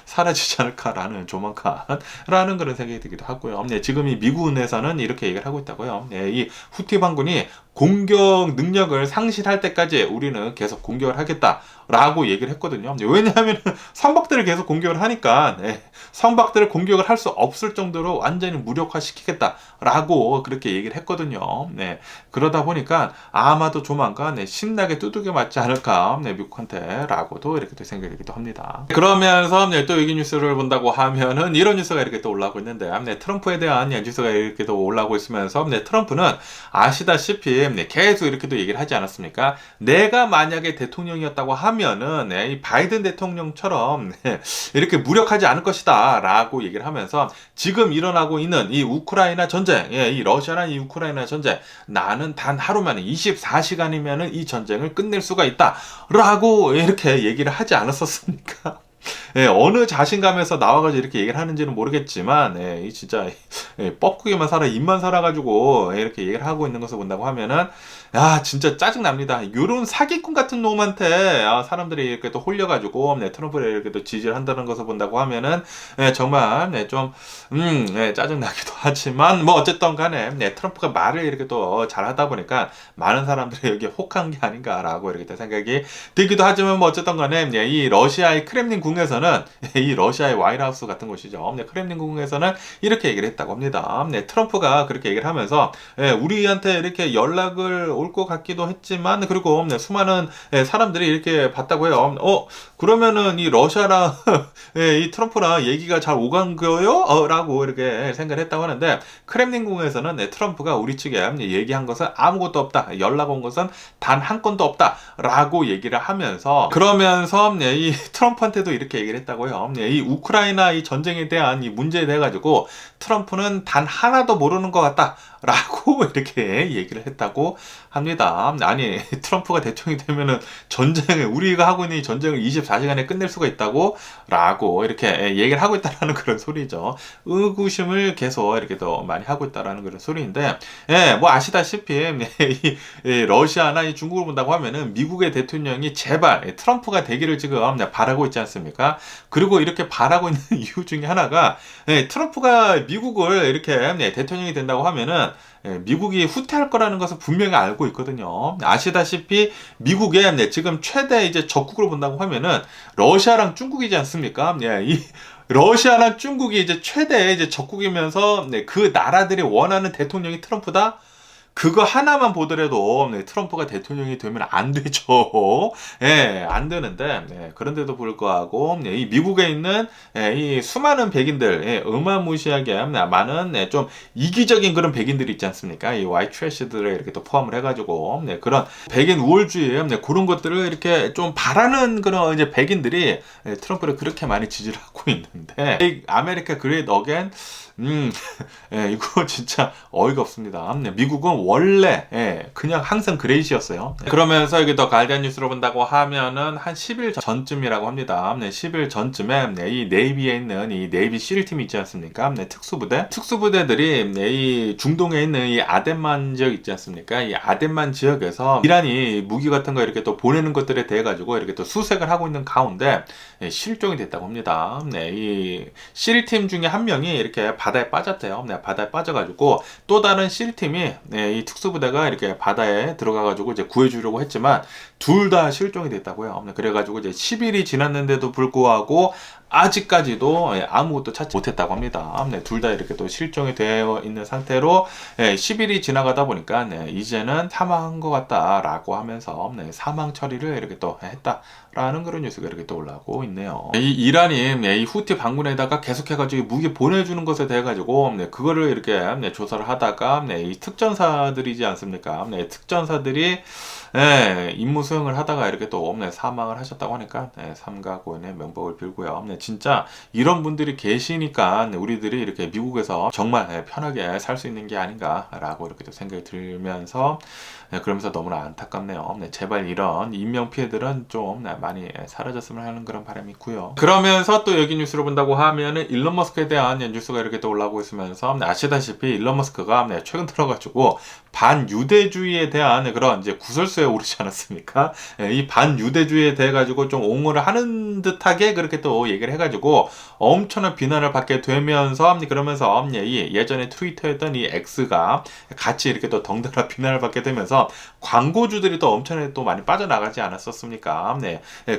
사라지지 않을까라는 조만간라는 그런 생각이 들기도 하고요. 지금 이 미군에서는 이렇게 얘기를 하고 있다고요. 이 후티 반군이 공격 능력을 상실할 때까지 우리는 계속 공격을 하겠다라고 얘기를 했거든요. 왜냐하면 선박들을 계속 공격을 하니까 선박들을 공격을 할 수 없을 정도로 완전히 무력화시키겠다라고 그렇게 얘기를 했거든요. 그러다 보니까 아마도 조만간 신나게 두들겨 맞지 않을까, 미국한테라고도 이렇게 또 생각이기도 합니다. 그러면서 또 여기 뉴스를 본다고 하면은 이런 뉴스가 이렇게 또 올라오고 있는데, 트럼프에 대한 뉴스가 이렇게 또 올라오고 있으면서 트럼프는 아시다시피 계속 이렇게 또 얘기를 하지 않았습니까? 내가 만약에 대통령이었다고 하면은 이 바이든 대통령처럼 이렇게 무력하지 않을 것이다 라고 얘기를 하면서, 지금 일어나고 있는 이 우크라이나 전쟁, 이 러시아랑 이 우크라이나 전쟁, 나는 단 하루만에 24시간이면은 이 전쟁을 끝낼 수가 있다 라고 이렇게 얘기를 하지 않았었습니까? 어느 자신감에서 나와가지고 이렇게 얘기를 하는지는 모르겠지만, 이 진짜, 뻐꾸기만 살아, 입만 살아가지고, 이렇게 얘기를 하고 있는 것을 본다고 하면은, 야, 진짜 짜증납니다. 요런 사기꾼 같은 놈한테, 사람들이 이렇게 또 홀려가지고, 트럼프를 이렇게 또 지지를 한다는 것을 본다고 하면은, 정말, 좀, 짜증나기도 하지만, 뭐, 어쨌든 간에, 트럼프가 말을 이렇게 또 잘하다 보니까, 많은 사람들이 여기 혹한 게 아닌가라고 이렇게 생각이 들기도 하지만, 뭐, 어쨌든 간에, 이 러시아의 크렘린 궁에서는 이 러시아의 와이트하우스 같은 곳이죠. 크렘린 궁에서는 이렇게 얘기를 했다고 합니다. 트럼프가 그렇게 얘기를 하면서 우리한테 이렇게 연락을 올 것 같기도 했지만, 그리고 수많은 사람들이 이렇게 봤다고 해요. 그러면은 이 러시아랑 이 트럼프랑 얘기가 잘 오간 거요? 라고 이렇게 생각을 했다고 하는데, 크렘린 궁에서는 트럼프가 우리 측에 얘기한 것은 아무것도 없다, 연락 온 것은 단 한 건도 없다 라고 얘기를 하면서, 그러면서 이 트럼프한테도 이렇게 얘기를 했다고요. 이 우크라이나 이 전쟁에 대한 이 문제에 대해 가지고 트럼프는 단 하나도 모르는 것 같다 라고 이렇게 얘기를 했다고 합니다. 아니, 트럼프가 대통령이 되면은 우리가 하고 있는 이 전쟁을 24시간에 끝낼 수가 있다고 라고 이렇게 얘기를 하고 있다라는 그런 소리죠. 의구심을 계속 이렇게 더 많이 하고 있다라는 그런 소리인데, 뭐 아시다시피 이 러시아나 이 중국을 본다고 하면은 미국의 대통령이 제발 트럼프가 되기를 지금 바라고 있지 않습니까? 그리고 이렇게 바라고 있는 이유 중에 하나가, 트럼프가 미국을 이렇게 대통령이 된다고 하면은 미국이 후퇴할 거라는 것을 분명히 알고 있거든요. 아시다시피 미국의 지금 최대 이제 적국으로 본다고 하면은 러시아랑 중국이지 않습니까? 이 러시아랑 중국이 이제 최대 이제 적국이면서 그 나라들이 원하는 대통령이 트럼프다? 그거 하나만 보더라도 트럼프가 대통령이 되면 안 되죠. 안 되는데, 그런데도 불구하고 이 미국에 있는 이 수많은 백인들, 어마무시하게 많은 좀 이기적인 그런 백인들이 있지 않습니까? 이 화이트 트래시들을 이렇게 또 포함을 해가지고 그런 백인 우월주의, 그런 것들을 이렇게 좀 바라는 그런 이제 백인들이 트럼프를 그렇게 많이 지지를 하고 있는데, 이 아메리카 그레이트 어게인, 이거 진짜 어이가 없습니다. 미국은 원래 그냥 항상 그레이시였어요. 그러면서 여기 더 가디언 뉴스로 본다고 하면은 한 10일 전쯤이라고 합니다. 10일 전쯤에 이 네이비에 있는 이 네이비 실 팀이 있지 않습니까? 특수부대들이 이 중동에 있는 이 아덴만 지역 있지 않습니까? 이 아덴만 지역에서 이란이 무기 같은 거 이렇게 또 보내는 것들에 대해 가지고 이렇게 또 수색을 하고 있는 가운데 실종이 됐다고 합니다. 이 실팀 중에 한 명이 이렇게 바다에 빠졌대요. 바다에 빠져가지고 또 다른 실팀이 이 특수부대가 이렇게 바다에 들어가가지고 이제 구해주려고 했지만 둘 다 실종이 됐다고요. 그래가지고 이제 10일이 지났는데도 불구하고 아직까지도 아무것도 찾지 못했다고 합니다. 둘 다 이렇게 또 실종이 되어 있는 상태로 10일이 지나가다 보니까 이제는 사망한 것 같다라고 하면서 사망 처리를 이렇게 또 했다라는 그런 뉴스가 이렇게 또 올라오고 있네요. 이 이란이 이 후티 반군에다가 계속해가지고 무기 보내주는 것에 대해 가지고 그거를 이렇게 조사를 하다가 이 특전사들이지 않습니까? 특전사들이 임무 수행을 하다가 이렇게 또 사망을 하셨다고 하니까 삼가 고인의 명복을 빌고요. 진짜 이런 분들이 계시니까 우리들이 이렇게 미국에서 정말 편하게 살 수 있는 게 아닌가라고 이렇게 또 생각이 들면서 그러면서 너무나 안타깝네요. 제발 이런 인명 피해들은 좀 많이 사라졌으면 하는 그런 바람이 있고요. 그러면서 또 여기 뉴스를 본다고 하면은 일론 머스크에 대한 뉴스가 이렇게 또 올라오고 있으면서 아시다시피 일론 머스크가 최근 들어가지고 반유대주의에 대한 그런 이제 구설수에 오르지 않았습니까? 이 반유대주의에 대해 가지고 좀 옹호를 하는 듯하게 그렇게 또 얘기를 해가지고 엄청난 비난을 받게 되면서 그러면서 예전에 트위터였던 이 X가 같이 이렇게 또 덩달아 비난을 받게 되면서 광고주들이 또 엄청나게 또 많이 빠져나가지 않았었습니까?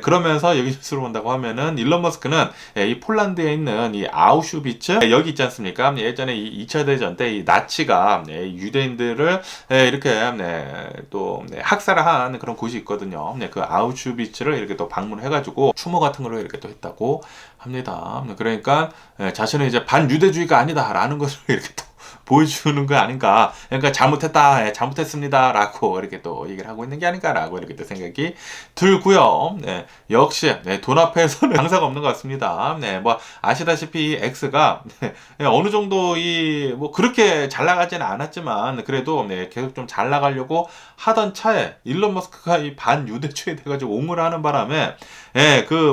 그러면서 여기 뉴스로 본다고 하면은 일론 머스크는 이 폴란드에 있는 이 아우슈비츠 여기 있지 않습니까? 예전에 이 2차 대전 때 이 나치가 유대인들을 이렇게 또 학살을 한 그런 곳이 있거든요. 그 아우슈비츠를 이렇게 또 방문해가지고 추모 같은 걸로 이렇게 또 했다고 합니다. 그러니까 자신은 이제 반유대주의가 아니다라는 것을 이렇게 또 보여주는 거 아닌가. 그러니까 잘못했습니다. 라고 이렇게 또 얘기를 하고 있는 게 아닌가라고 이렇게 또 생각이 들고요. 역시, 돈 앞에서는 장사가 없는 것 같습니다. 뭐, 아시다시피 이 X가, 어느 정도 뭐, 그렇게 잘 나가지는 않았지만, 그래도, 계속 좀 잘 나가려고 하던 차에, 일론 머스크가 이 반유대주의에 돼가지고 옹호를 하는 바람에,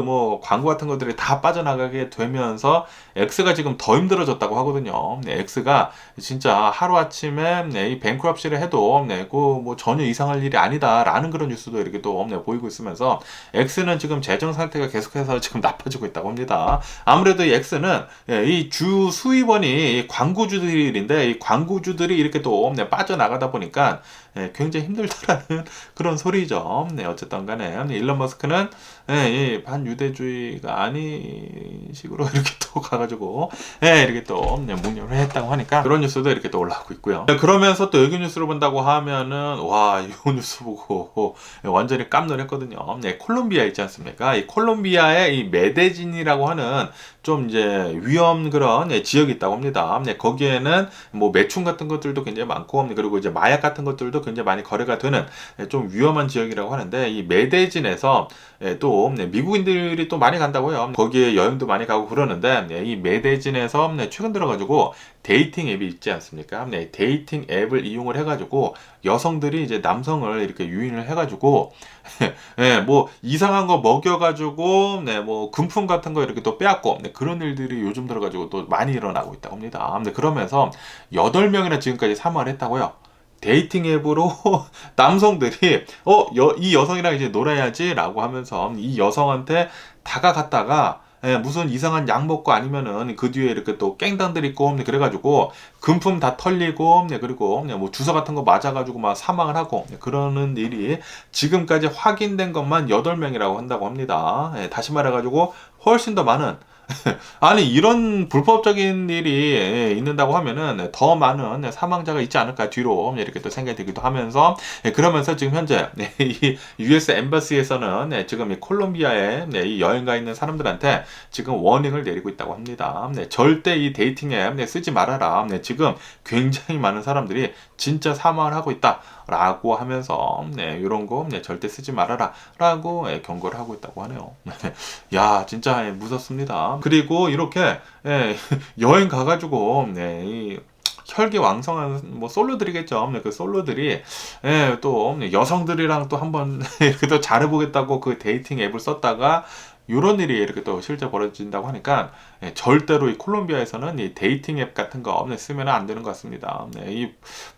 뭐, 광고 같은 것들이 다 빠져나가게 되면서, X가 지금 더 힘들어졌다고 하거든요. X가 진짜 하루아침에 이 뱅크럽시를 해도 뭐 전혀 이상할 일이 아니다라는 그런 뉴스도 이렇게 또 보이고 있으면서 X는 지금 재정 상태가 계속해서 지금 나빠지고 있다고 합니다. 아무래도 이 X는 이 주 수입원이 광고주들인데 이 광고주들이 이렇게 또 빠져나가다 보니까 굉장히 힘들다라는 그런 소리죠. 어쨌든 간에 일론 머스크는 이 반유대주의가 아닌 식으로 이렇게 또 가가지고 이렇게 또 묵념을 했다고 하니까 그런 뉴스도 이렇게 또 올라오고 있고요. 그러면서 또 여기 뉴스를 본다고 하면은 와, 이 뉴스 보고 완전히 깜놀했거든요. 콜롬비아 있지 않습니까? 이 콜롬비아의 이 메데진이라고 하는 좀 이제 위험 그런 지역이 있다고 합니다. 거기에는 뭐 매춘 같은 것들도 굉장히 많고 그리고 이제 마약 같은 것들도 굉장히 많이 거래가 되는 좀 위험한 지역이라고 하는데 이 메데진에서 또 미국인들이 또 많이 간다고 해요. 거기에 여행도 많이 가고 그러는데 이 메데진에서 최근 들어가지고 데이팅 앱이 있지 않습니까? 데이팅 앱을 이용을 해가지고 여성들이 이제 남성을 이렇게 유인을 해가지고 뭐 이상한 거 먹여가지고 뭐 금품 같은 거 이렇게 또 빼앗고 그런 일들이 요즘 들어가지고 또 많이 일어나고 있다고 합니다. 그러면서 8명이나 지금까지 사망을 했다고요. 데이팅 앱으로 남성들이 이 여성이랑 이제 놀아야지 라고 하면서 이 여성한테 다가갔다가 무슨 이상한 약 먹고 아니면은 그 뒤에 이렇게 또 깽당들 있고 그래가지고 금품 다 털리고 그리고 뭐 주사 같은 거 맞아가지고 막 사망을 하고 그러는 일이 지금까지 확인된 것만 8명이라고 한다고 합니다. 다시 말해가지고 훨씬 더 많은 아니 이런 불법적인 일이 있는다고 하면은 더 많은 사망자가 있지 않을까 뒤로 이렇게 또 생각이 들기도 하면서 그러면서 지금 현재 이 US 엠바시에서는 지금 이 콜롬비아에 이 여행 가 있는 사람들한테 지금 워닝을 내리고 있다고 합니다. 절대 이 데이팅 앱 쓰지 말아라. 지금 굉장히 많은 사람들이 진짜 사망을 하고 있다. 라고 하면서 이런 거 절대 쓰지 말아라 라고 경고를 하고 있다고 하네요. 야 진짜 무섭습니다. 그리고 이렇게 여행 가가지고 혈기왕성한 뭐 솔로들이겠죠. 그 솔로들이 또 여성들이랑 또 한번 이렇게 또 잘해보겠다고 그 데이팅 앱을 썼다가 이런 일이 이렇게 또 실제 벌어진다고 하니까 절대로 이 콜롬비아에서는 이 데이팅 앱 같은 거 쓰면 안 되는 것 같습니다. 이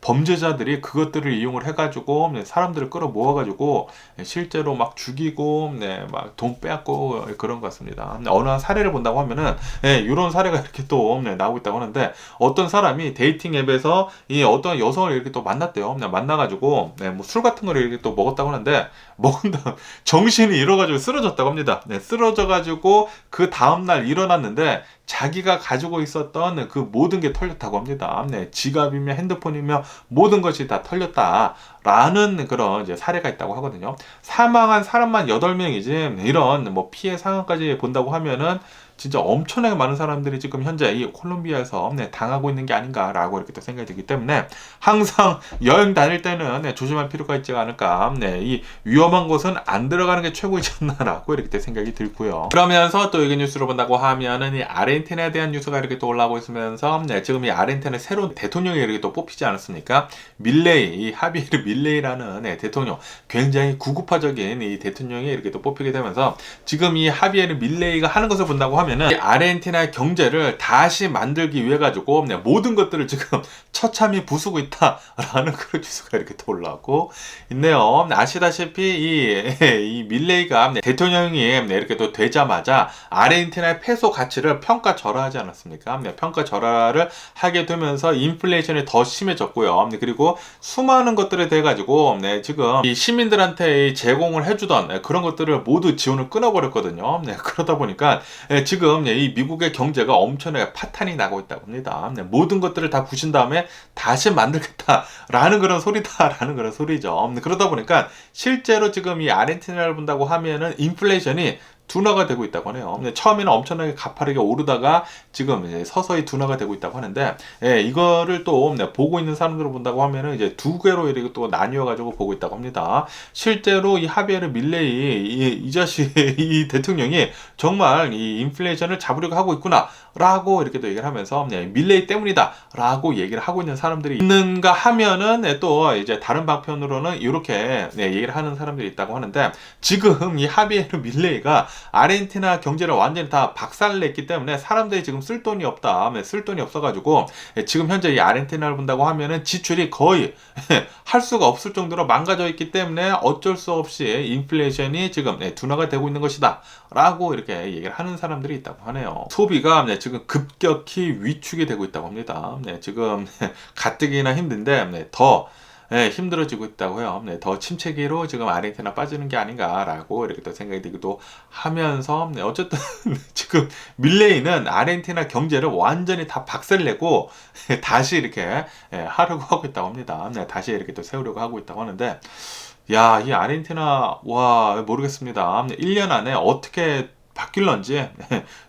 범죄자들이 그것들을 이용을 해가지고 사람들을 끌어모아가지고 실제로 막 죽이고 막 돈 빼앗고 그런 것 같습니다. 어느 한 사례를 본다고 하면은 이런 사례가 이렇게 또 나오고 있다고 하는데 어떤 사람이 데이팅 앱에서 이 어떤 여성을 이렇게 또 만났대요. 만나가지고 뭐 술 같은 걸 이렇게 또 먹었다고 하는데 먹은 다음 정신이 잃어가지고 쓰러졌다고 합니다. 쓰러져가지고 그 다음날 일어났는데 자기가 가지고 있었던 그 모든 게 털렸다고 합니다. 지갑이며 핸드폰이며 모든 것이 다 털렸다라는 그런 이제 사례가 있다고 하거든요. 사망한 사람만 8명이지 이런 뭐 피해 상황까지 본다고 하면은 진짜 엄청나게 많은 사람들이 지금 현재 이 콜롬비아에서 당하고 있는 게 아닌가라고 이렇게 또 생각이 들기 때문에 항상 여행 다닐 때는 조심할 필요가 있지 않을까. 이 위험한 곳은 안 들어가는 게 최고이지 않나라고 이렇게 또 생각이 들고요. 그러면서 또 이게 뉴스로 본다고 하면은 이 아르헨티나에 대한 뉴스가 이렇게 또 올라오고 있으면서 지금 이 아르헨티나의 새로운 대통령이 이렇게 또 뽑히지 않았습니까? 밀레이, 이 하비에르 밀레이라는 대통령, 굉장히 구구파적인 이 대통령이 이렇게 또 뽑히게 되면서 지금 이 하비에르 밀레이가 하는 것을 본다고 하면 이 아르헨티나의 경제를 다시 만들기 위해 가지고 모든 것들을 지금 처참히 부수고 있다라는 그런 뉴스가 이렇게 또 올라오고 있네요. 아시다시피 이 밀레이가 대통령이 이렇게 또 되자마자 아르헨티나의 페소 가치를 평가절하하지 않았습니까? 평가절하를 하게 되면서 인플레이션이 더 심해졌고요. 그리고 수많은 것들에 대해 가지고 지금 이 시민들한테 제공을 해주던 그런 것들을 모두 지원을 끊어버렸거든요. 그러다 보니까 지금 이 미국의 경제가 엄청나게 파탄이 나고 있다고 합니다. 모든 것들을 다 부신 다음에 다시 만들겠다라는 그런 소리다라는 그런 소리죠. 그러다 보니까 실제로 지금 이 아르헨티나를 본다고 하면은 인플레이션이 둔화가 되고 있다고 하네요. 처음에는 엄청나게 가파르게 오르다가 지금 이제 서서히 둔화가 되고 있다고 하는데, 이거를 또 보고 있는 사람들을 본다고 하면은 이제 두 개로 이렇게 또 나뉘어 가지고 보고 있다고 합니다. 실제로 이 하비에르 밀레이 이 자식 이 대통령이 정말 이 인플레이션을 잡으려고 하고 있구나라고 이렇게 또 얘기를 하면서 밀레이 때문이다라고 얘기를 하고 있는 사람들이 있는가 하면은 또 이제 다른 방편으로는 이렇게 얘기를 하는 사람들이 있다고 하는데 지금 이 하비에르 밀레이가 아르헨티나 경제를 완전히 다 박살냈기 때문에 사람들이 지금 쓸 돈이 없다. 쓸 돈이 없어가지고 지금 현재 이 아르헨티나를 본다고 하면은 지출이 거의 할 수가 없을 정도로 망가져 있기 때문에 어쩔 수 없이 인플레이션이 지금 둔화가 되고 있는 것이다. 라고 이렇게 얘기를 하는 사람들이 있다고 하네요. 소비가 지금 급격히 위축이 되고 있다고 합니다. 지금 가뜩이나 힘든데 더 힘들어지고 있다고 해요. 더 침체기로 지금 아르헨티나 빠지는 게 아닌가라고 이렇게 또 생각이 들기도 하면서 어쨌든 지금 밀레이는 아르헨티나 경제를 완전히 다 박살내고 다시 이렇게 하려고 하고 있다고 합니다. 다시 이렇게 또 세우려고 하고 있다고 하는데 야, 이 아르헨티나 와 모르겠습니다. 1년 안에 어떻게 바뀔런지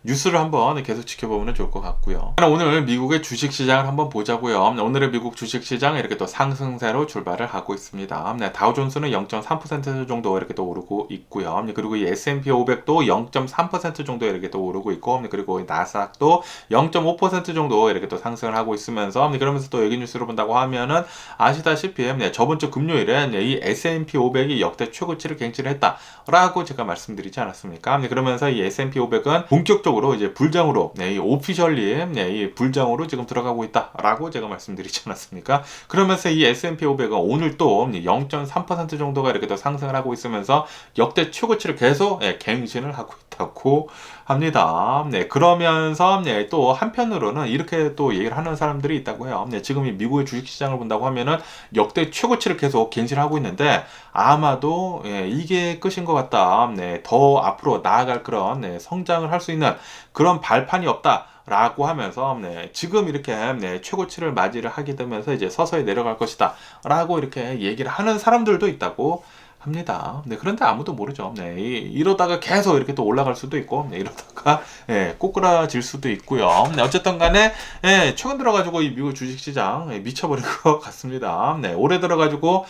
뉴스를 한번 계속 지켜보면 좋을 것 같고요. 오늘 미국의 주식시장을 한번 보자고요. 오늘의 미국 주식시장 이렇게 또 상승세로 출발을 하고 있습니다. 다우존스는 0.3% 정도 이렇게 또 오르고 있고요. 그리고 이 S&P 500도 0.3% 정도 이렇게 또 오르고 있고, 그리고 나스닥도 0.5% 정도 이렇게 또 상승을 하고 있으면서, 그러면서 또 여기 뉴스를 본다고 하면은 아시다시피 저번 주 금요일에 이 S&P 500이 역대 최고치를 갱신을 했다라고 제가 말씀드리지 않았습니까? 그러면서 이 S&P 500은 본격적으로 이제 불장으로 이 오피셜리 이 불장으로 지금 들어가고 있다라고 제가 말씀드리지 않았습니까? 그러면서 이 S&P 500은 오늘 또 0.3% 정도가 이렇게 또 상승을 하고 있으면서 역대 최고치를 계속 갱신을 하고 있다고 합니다. 그러면서 또 한편으로는 이렇게 또 얘기를 하는 사람들이 있다고 해요. 지금 이 미국의 주식시장을 본다고 하면은 역대 최고치를 계속 갱신하고 있는데 아마도 이게 끝인 것 같다. 더 앞으로 나아갈 그런 성장을 할 수 있는 그런 발판이 없다. 라고 하면서 지금 이렇게 최고치를 맞이를 하게 되면서 이제 서서히 내려갈 것이다. 라고 이렇게 얘기를 하는 사람들도 있다고 합니다. 그런데 아무도 모르죠. 이러다가 계속 이렇게 또 올라갈 수도 있고, 이러다가 꼬꾸라질 수도 있고요. 어쨌든 간에 최근 들어가지고 이 미국 주식시장 미쳐버린 것 같습니다. 올해 들어가지고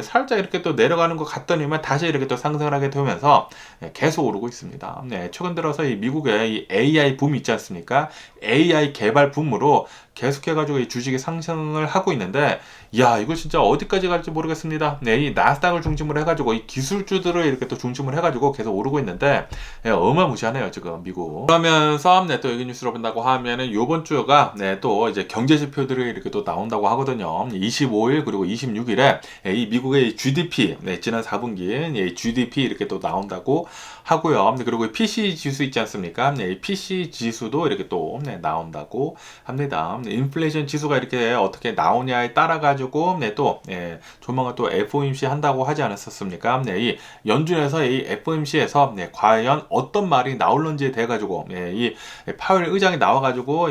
살짝 이렇게 또 내려가는 것 같더니만 다시 이렇게 또 상승을 하게 되면서 계속 오르고 있습니다. 최근 들어서 이 미국의 이 AI 붐이 있지 않습니까? AI 개발 붐으로 계속해가지고 이 주식이 상승을 하고 있는데, 야, 이거 진짜 어디까지 갈지 모르겠습니다. 네, 이 나스닥을 중심으로 해가지고 이 기술주들을 이렇게 또 중심으로 해가지고 계속 오르고 있는데, 예, 어마무시하네요, 지금 미국. 그러면서 네, 또 여기 뉴스로 본다고 하면은 요번 주가 네, 또 이제 경제 지표들이 이렇게 또 나온다고 하거든요. 25일 그리고 26일에 이 미국의 GDP, 네, 지난 4분기 예, GDP 이렇게 또 나온다고 하고요. 그리고 PC 지수 있지 않습니까? 네, PC 지수도 이렇게 또 네, 나온다고 합니다. 인플레이션 지수가 이렇게 어떻게 나오냐에 따라 가지고 네, 또 예, 조만간 또 FOMC 한다고 하지 않았었습니까? 네, 이 연준에서 이 FOMC에서 네, 과연 어떤 말이 나올는지에 대해 가지고 네, 이 파월 의장이 나와 가지고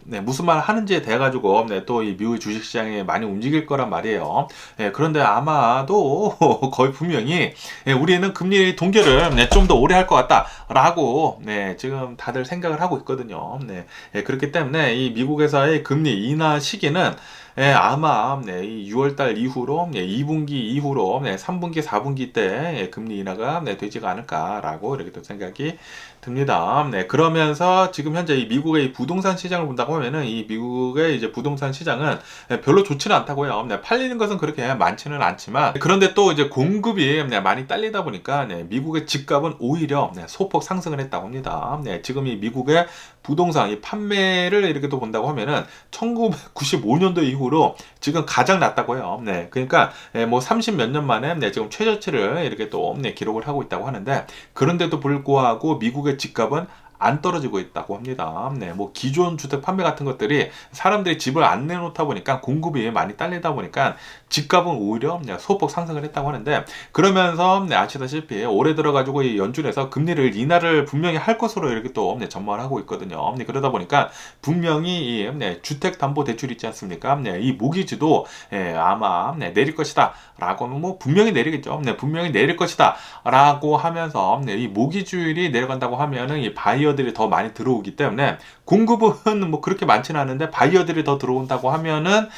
네, 무슨 말 하는지에 대해 가지고 네, 또 이 미국 주식 시장이 많이 움직일 거란 말이에요. 네, 그런데 아마도 거의 분명히 예, 우리는 금리 동결을 네, 좀 더 오래 할 것 같다라고 네, 지금 다들 생각을 하고 있거든요. 네, 예, 그렇기 때문에 이 미국에서의 금리 인하 시기는 예, 아마 네, 이 6월달 이후로 네, 2분기 이후로 네, 3분기 4분기 때 예, 금리 인하가 네, 되지가 않을까라고 이렇게 또 생각이 듭니다. 네, 그러면서 지금 현재 이 미국의 이 부동산 시장을 본다고 하면은 이 미국의 이제 부동산 시장은 예, 별로 좋지는 않다고요. 네, 팔리는 것은 그렇게 많지는 않지만 그런데 또 이제 공급이 네, 많이 딸리다 보니까 네, 미국의 집값은 오히려 네, 소폭 상승을 했다고 합니다. 네, 지금 이 미국의 부동산 이 판매를 이렇게 또 본다고 하면은 1995년도 이후로 지금 가장 낮다고 해요. 네, 그러니까 뭐 30 몇 년 만에 네, 지금 최저치를 이렇게 또 네, 기록을 하고 있다고 하는데 그런데도 불구하고 미국의 집값은 안 떨어지고 있다고 합니다. 네, 뭐 기존 주택 판매 같은 것들이 사람들이 집을 안 내놓다 보니까 공급이 많이 딸리다 보니까 집값은 오히려 소폭 상승을 했다고 하는데 그러면서 네, 아시다시피 올해 들어가지고 이 연준에서 금리를 인하를 분명히 할 것으로 이렇게 또 전망을 하고 있거든요. 네, 그러다 보니까 분명히 이 주택담보대출 있지 않습니까? 네, 이 모기지도 아마 내릴 것이다 라고 하면 뭐 분명히 내리겠죠. 네, 분명히 내릴 것이다 라고 하면서 이 모기주율이 내려간다고 하면은 이 바이어들이 더 많이 들어오기 때문에 공급은 뭐 그렇게 많지는 않은데 바이어들이 더 들어온다고 하면은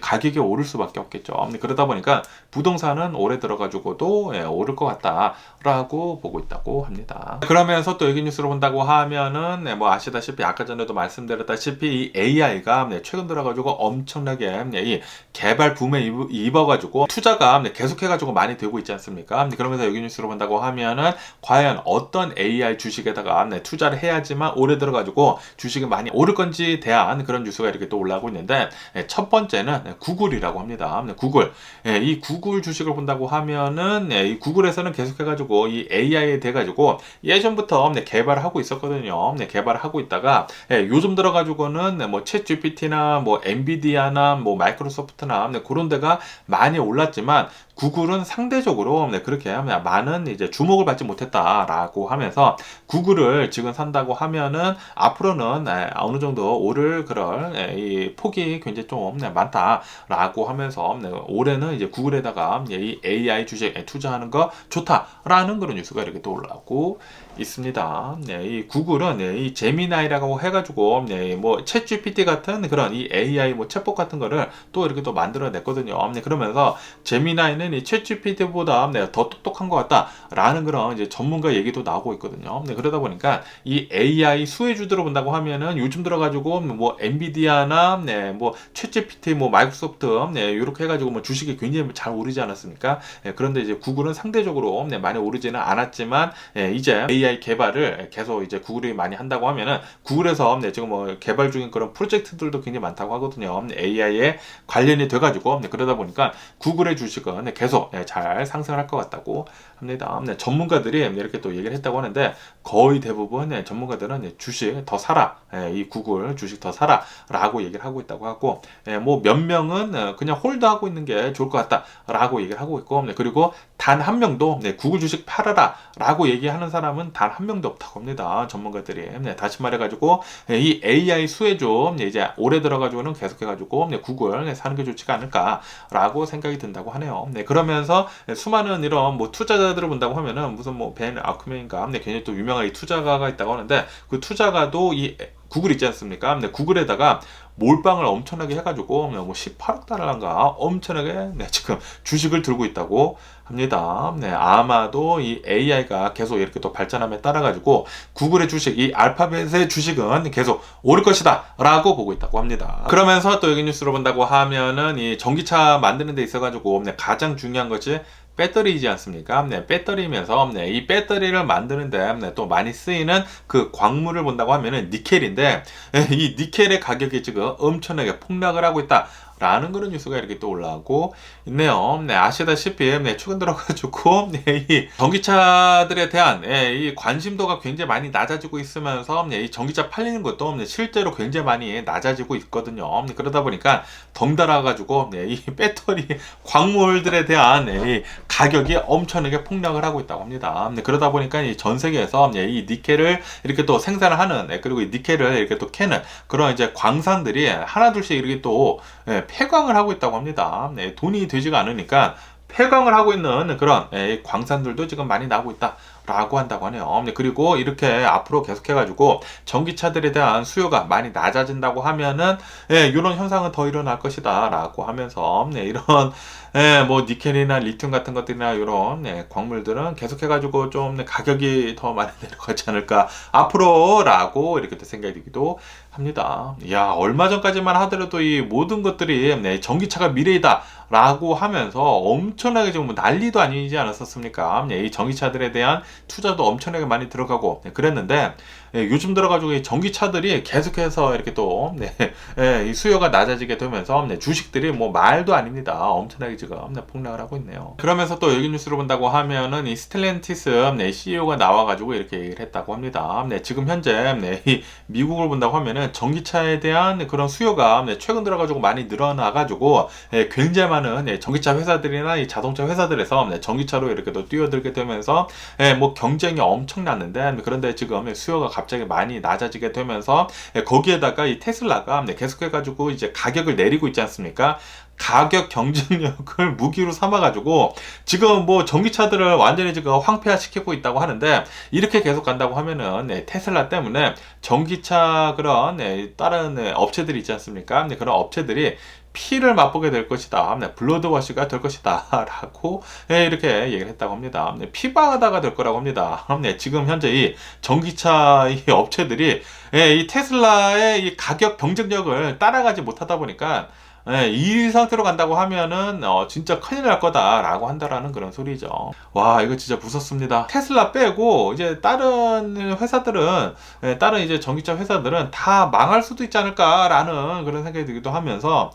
가격이 오를 수밖에 없겠죠. 그러다 보니까 부동산은 올해 들어가지고도 오를 것 같다라고 보고 있다고 합니다. 그러면서 또 여기 뉴스로 본다고 하면은 뭐 아시다시피 아까 전에도 말씀드렸다시피 이 AI가 최근 들어가지고 엄청나게 이 개발 붐에 입어가지고 투자가 계속해가지고 많이 되고 있지 않습니까? 그러면서 여기 뉴스로 본다고 하면은 과연 어떤 AI 주식에다가 투자를 해야지만 올해 들어가지고 주식이 많이 오를 건지 대한 그런 뉴스가 이렇게 또 올라오고 있는데 첫 번째는 구글이라고 합니다. 구글. 이 구글 주식을 본다고 하면은 이 구글에서는 계속해가지고 이 AI에 대해가지고 예전부터 개발을 하고 있었거든요. 개발을 하고 있다가 요즘 들어가지고는 뭐 챗 GPT나 뭐 엔비디아나 뭐 마이크로소프트나 그런 데가 많이 올랐지만 구글은 상대적으로 그렇게 많은 이제 주목을 받지 못했다라고 하면서 구글을 지금 산다고 하면은 앞으로는 어느 정도 오를 그럴 이 폭이 굉장히 좀 많다라고 하면서 올해는 이제 구글에다가 이 AI 주식 투자하는 거 좋다라는 그런 뉴스가 이렇게 또 올라오고 있습니다. 네, 이 구글은 이 제미나이라고 해가지고 뭐 챗 GPT 같은 그런 이 AI 뭐 챗봇 같은 거를 또 이렇게 또 만들어냈거든요. 그러면서 제미나이는 이 챗 GPT보다 더 똑똑한 것 같다라는 그런 이제 전문가 얘기도 나오고 있거든요. 그러다 보니까 이 AI 수혜주들을 본다고 하면은 요즘 들어가지고 뭐 엔비디아나 뭐 챗 GPT 뭐 마이크로소프트 이렇게 해가지고 뭐 주식이 굉장히 잘 오르지 않았습니까? 그런데 이제 구글은 상대적으로 많이 오르지는 않았지만 이제 AI 개발을 계속 이제 구글이 많이 한다고 하면은 구글에서 지금 뭐 개발 중인 그런 프로젝트들도 굉장히 많다고 하거든요. AI에 관련이 돼가지고 그러다 보니까 구글의 주식은 계속 잘 상승할 것 같다고 합니다. 전문가들이 이렇게 또 얘기를 했다고 하는데 거의 대부분 전문가들은 주식 더 사라, 이 구글 주식 더 사라 라고 얘기를 하고 있다고 하고 뭐 몇 명은 그냥 홀드하고 있는 게 좋을 것 같다 라고 얘기를 하고 있고 그리고 단 한 명도 구글 주식 팔아라 라고 얘기하는 사람은 단 한 명도 없다고 합니다. 전문가들이. 다시 말해가지고 이 AI 수혜주 이제 올해 들어가지고는 계속해가지고 구글 사는 게 좋지가 않을까라고 생각이 든다고 하네요. 그러면서 수많은 이런 뭐 투자자들을 본다고 하면은 무슨 뭐 벤 아크맨인가 굉장히 또 유명한 이 투자가가 있다고 하는데 그 투자가도 이 구글 있지 않습니까? 네, 구글에다가 몰빵을 엄청나게 해가지고 뭐 18억 달러인가 엄청나게 네, 지금 주식을 들고 있다고 합니다. 네, 아마도 이 AI가 계속 이렇게 또 발전함에 따라 가지고 구글의 주식, 이 알파벳의 주식은 계속 오를 것이다 라고 보고 있다고 합니다. 그러면서 또 여기 뉴스로 본다고 하면은 이 전기차 만드는 데 있어 가지고 네, 가장 중요한 것이 배터리이지 않습니까? 네, 배터리면서 네, 이 배터리를 만드는데 네, 또 많이 쓰이는 그 광물을 본다고 하면은 니켈인데 이 니켈의 가격이 지금 엄청나게 폭락을 하고 있다. 라는 그런 뉴스가 이렇게 또 올라오고 있네요. 네, 아시다시피 네, 최근 들어가지고 네, 이 전기차들에 대한 이 관심도가 굉장히 많이 낮아지고 있으면서 네, 이 전기차 팔리는 것도 네, 실제로 굉장히 많이 낮아지고 있거든요. 네, 그러다 보니까 덩달아 가지고 네, 이 배터리 광물들에 대한 이 가격이 엄청나게 폭락을 하고 있다고 합니다. 네, 그러다 보니까 이 전 세계에서 이 니켈을 이렇게 또 생산을 하는 그리고 이 니켈을 이렇게 또 캐는 그런 이제 광산들이 하나둘씩 이렇게 또 폐광을 하고 있다고 합니다. 네, 돈이 되지가 않으니까 폐광을 하고 있는 그런 광산들도 지금 많이 나오고 있다. 라고 한다고 하네요. 그리고 이렇게 앞으로 계속해가지고 전기차들에 대한 수요가 많이 낮아진다고 하면은 이런 현상은 더 일어날 것이다 라고 하면서 이런 뭐 니켈이나 리튬 같은 것들이나 이런 광물들은 계속해가지고 좀 가격이 더 많이 내려가지 않을까 앞으로 라고 이렇게 또 생각이 들기도 합니다. 야, 얼마 전까지만 하더라도 이 모든 것들이 전기차가 미래이다 라고 하면서 엄청나게 지금 난리도 아니지 않았었습니까? 이 전기차들에 대한 투자도 엄청나게 많이 들어가고 그랬는데 요즘 들어가지고 이 전기차들이 계속해서 이렇게 또 이 수요가 낮아지게 되면서 주식들이 뭐 말도 아닙니다. 엄청나게 지금 폭락을 하고 있네요. 그러면서 또 여기 뉴스를 본다고 하면은 이 스텔렌티스 CEO가 나와가지고 이렇게 얘기를 했다고 합니다. 지금 현재 이 미국을 본다고 하면은 전기차에 대한 그런 수요가 최근 들어가지고 많이 늘어나가지고 굉장히 많은 전기차 회사들이나 이 자동차 회사들에서 전기차로 이렇게 또 뛰어들게 되면서 뭐 경쟁이 엄청났는데 그런데 지금 수요가 갑자기 많이 낮아지게 되면서 거기에다가 이 테슬라가 계속해가지고 이제 가격을 내리고 있지 않습니까? 가격 경쟁력을 무기로 삼아가지고 지금 뭐 전기차들을 완전히 지금 황폐화시키고 있다고 하는데 이렇게 계속 간다고 하면은 테슬라 때문에 전기차 그런 다른 업체들이 있지 않습니까? 그런 업체들이 피를 맛보게 될 것이다. 블러드워시가 될 것이다. 라고 이렇게 얘기를 했다고 합니다. 피바다가 될 거라고 합니다. 지금 현재 이 전기차 이 업체들이 이 테슬라의 이 가격 경쟁력을 따라가지 못하다 보니까 이 상태로 간다고 하면은 진짜 큰일 날 거다라고 한다라는 그런 소리죠. 와, 이거 진짜 무섭습니다. 테슬라 빼고 이제 다른 회사들은 다른 이제 전기차 회사들은 다 망할 수도 있지 않을까라는 그런 생각이 들기도 하면서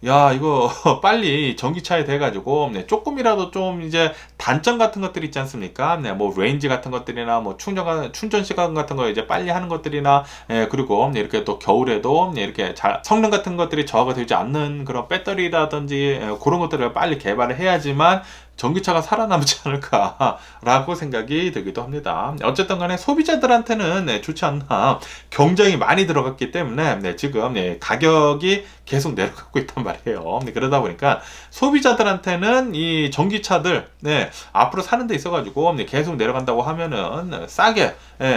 야, 이거 빨리 전기차에 돼가지고 조금이라도 좀 이제 단점 같은 것들 있지 않습니까? 뭐 레인지 같은 것들이나 뭐 충전 시간 같은 거 이제 빨리 하는 것들이나 그리고 이렇게 또 겨울에도 이렇게 잘 성능 같은 것들이 저하가 되지 않는 그런 배터리라든지 그런 것들을 빨리 개발을 해야지만 전기차가 살아남지 않을까라고 생각이 들기도 합니다. 어쨌든 간에 소비자들한테는 좋지 않나. 경쟁이 많이 들어갔기 때문에 지금 가격이 계속 내려가고 있단 말이에요. 그러다 보니까 소비자들한테는 이 전기차들 앞으로 사는 데 있어가지고 계속 내려간다고 하면은 싸게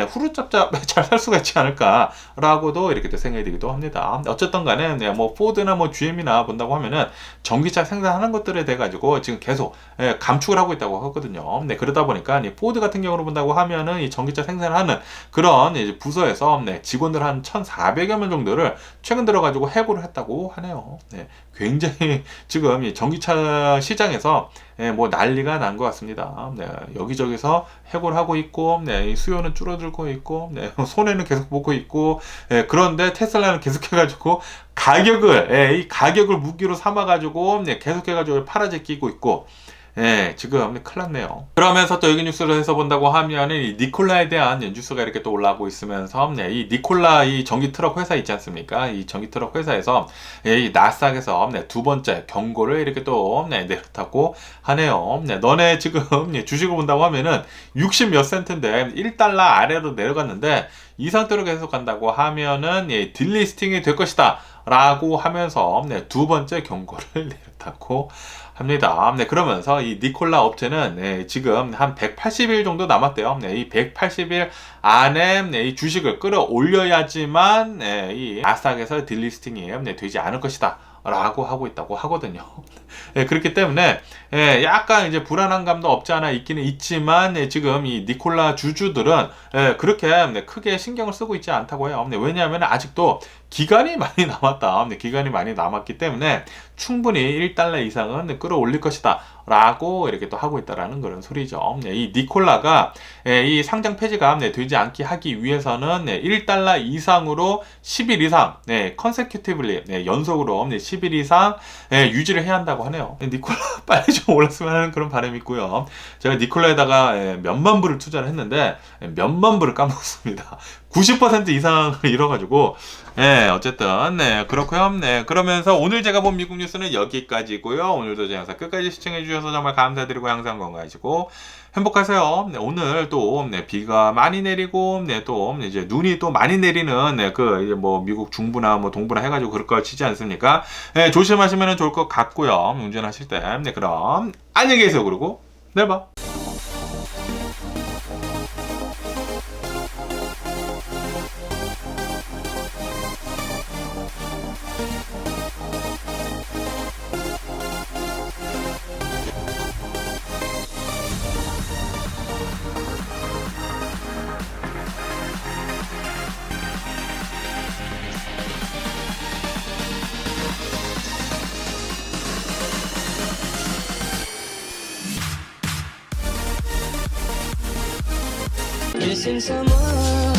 후루짭짭 잘 살 수가 있지 않을까라고도 이렇게 또 생각이 들기도 합니다. 어쨌든 간에 뭐 포드나 뭐 GM이나 본다고 하면은 전기차 생산하는 것들에 대해 가지고 지금 계속 감축을 하고 있다고 하거든요. 그러다 보니까 이 포드 같은 경우로 본다고 하면은 이 전기차 생산하는 그런 이제 부서에서 직원들 한 1,400여 명 정도를 최근 들어가지고 해고를 했다고 하네요. 굉장히 지금 이 전기차 시장에서 뭐 난리가 난 것 같습니다. 여기저기서 해고를 하고 있고, 이 수요는 줄어들고 있고, 손해는 계속 보고 있고, 그런데 테슬라는 계속해가지고 이 가격을 무기로 삼아가지고 계속해가지고 팔아제끼고 있고. 지금 큰일 났네요. 그러면서 또 여기 뉴스를 해서 본다고 하면 이 니콜라에 대한 뉴스가 이렇게 또 올라오고 있으면서 이 니콜라 이 전기 트럭 회사 있지 않습니까? 이 전기 트럭 회사에서 이 나스닥에서 두 번째 경고를 이렇게 또 내렸다고 하네요. 너네 지금 주식을 본다고 하면은 60 몇 센트인데 1달러 아래로 내려갔는데 이 상태로 계속 간다고 하면은 딜리스팅이 될 것이다. 라고 하면서 두 번째 경고를 내렸다고 합니다. 네, 그러면서 이 니콜라 업체는 네, 지금 한 180일 정도 남았대요. 네, 이 180일 안에 네, 이 주식을 끌어올려야지만 네, 이 나스닥에서 딜리스팅이 네, 되지 않을 것이다. 라고 하고 있다고 하거든요. 예, 그렇기 때문에 예, 약간 이제 불안한 감도 없지 않아 있기는 있지만 예, 지금 이 니콜라 주주들은 예, 그렇게 네, 크게 신경을 쓰고 있지 않다고 해요. 네, 왜냐하면 아직도 기간이 많이 남았다. 네, 기간이 많이 남았기 때문에 충분히 1달러 이상은 네, 끌어올릴 것이다. 라고 이렇게 또 하고 있다라는 그런 소리죠. 네, 이 니콜라가 이 상장 폐지가 되지 않게 하기 위해서는 1달러 이상으로 10일 이상 consecutively 연속으로 10일 이상 유지를 해야 한다고 하네요. 니콜라 빨리 좀 올랐으면 하는 그런 바람이 있고요. 제가 니콜라에다가 몇만 불을 투자를 했는데 몇만 불을 까먹었습니다. 90% 이상을 잃어가지고 어쨌든 그렇고요. 그러면서 오늘 제가 본 미국 뉴스는 여기까지고요. 오늘도 제 영상 끝까지 시청해 주셔서 정말 감사드리고 항상 건강하시고 행복하세요. 오늘 또 비가 많이 내리고 또 이제 눈이 또 많이 내리는 그 이제 뭐 미국 중부나 뭐 동부나 해가지고 그럴 걸 치지 않습니까? 조심하시면 좋을 것 같고요. 운전하실 때 그럼 안녕히 계세요. 그러고 내일 봐. Missing someone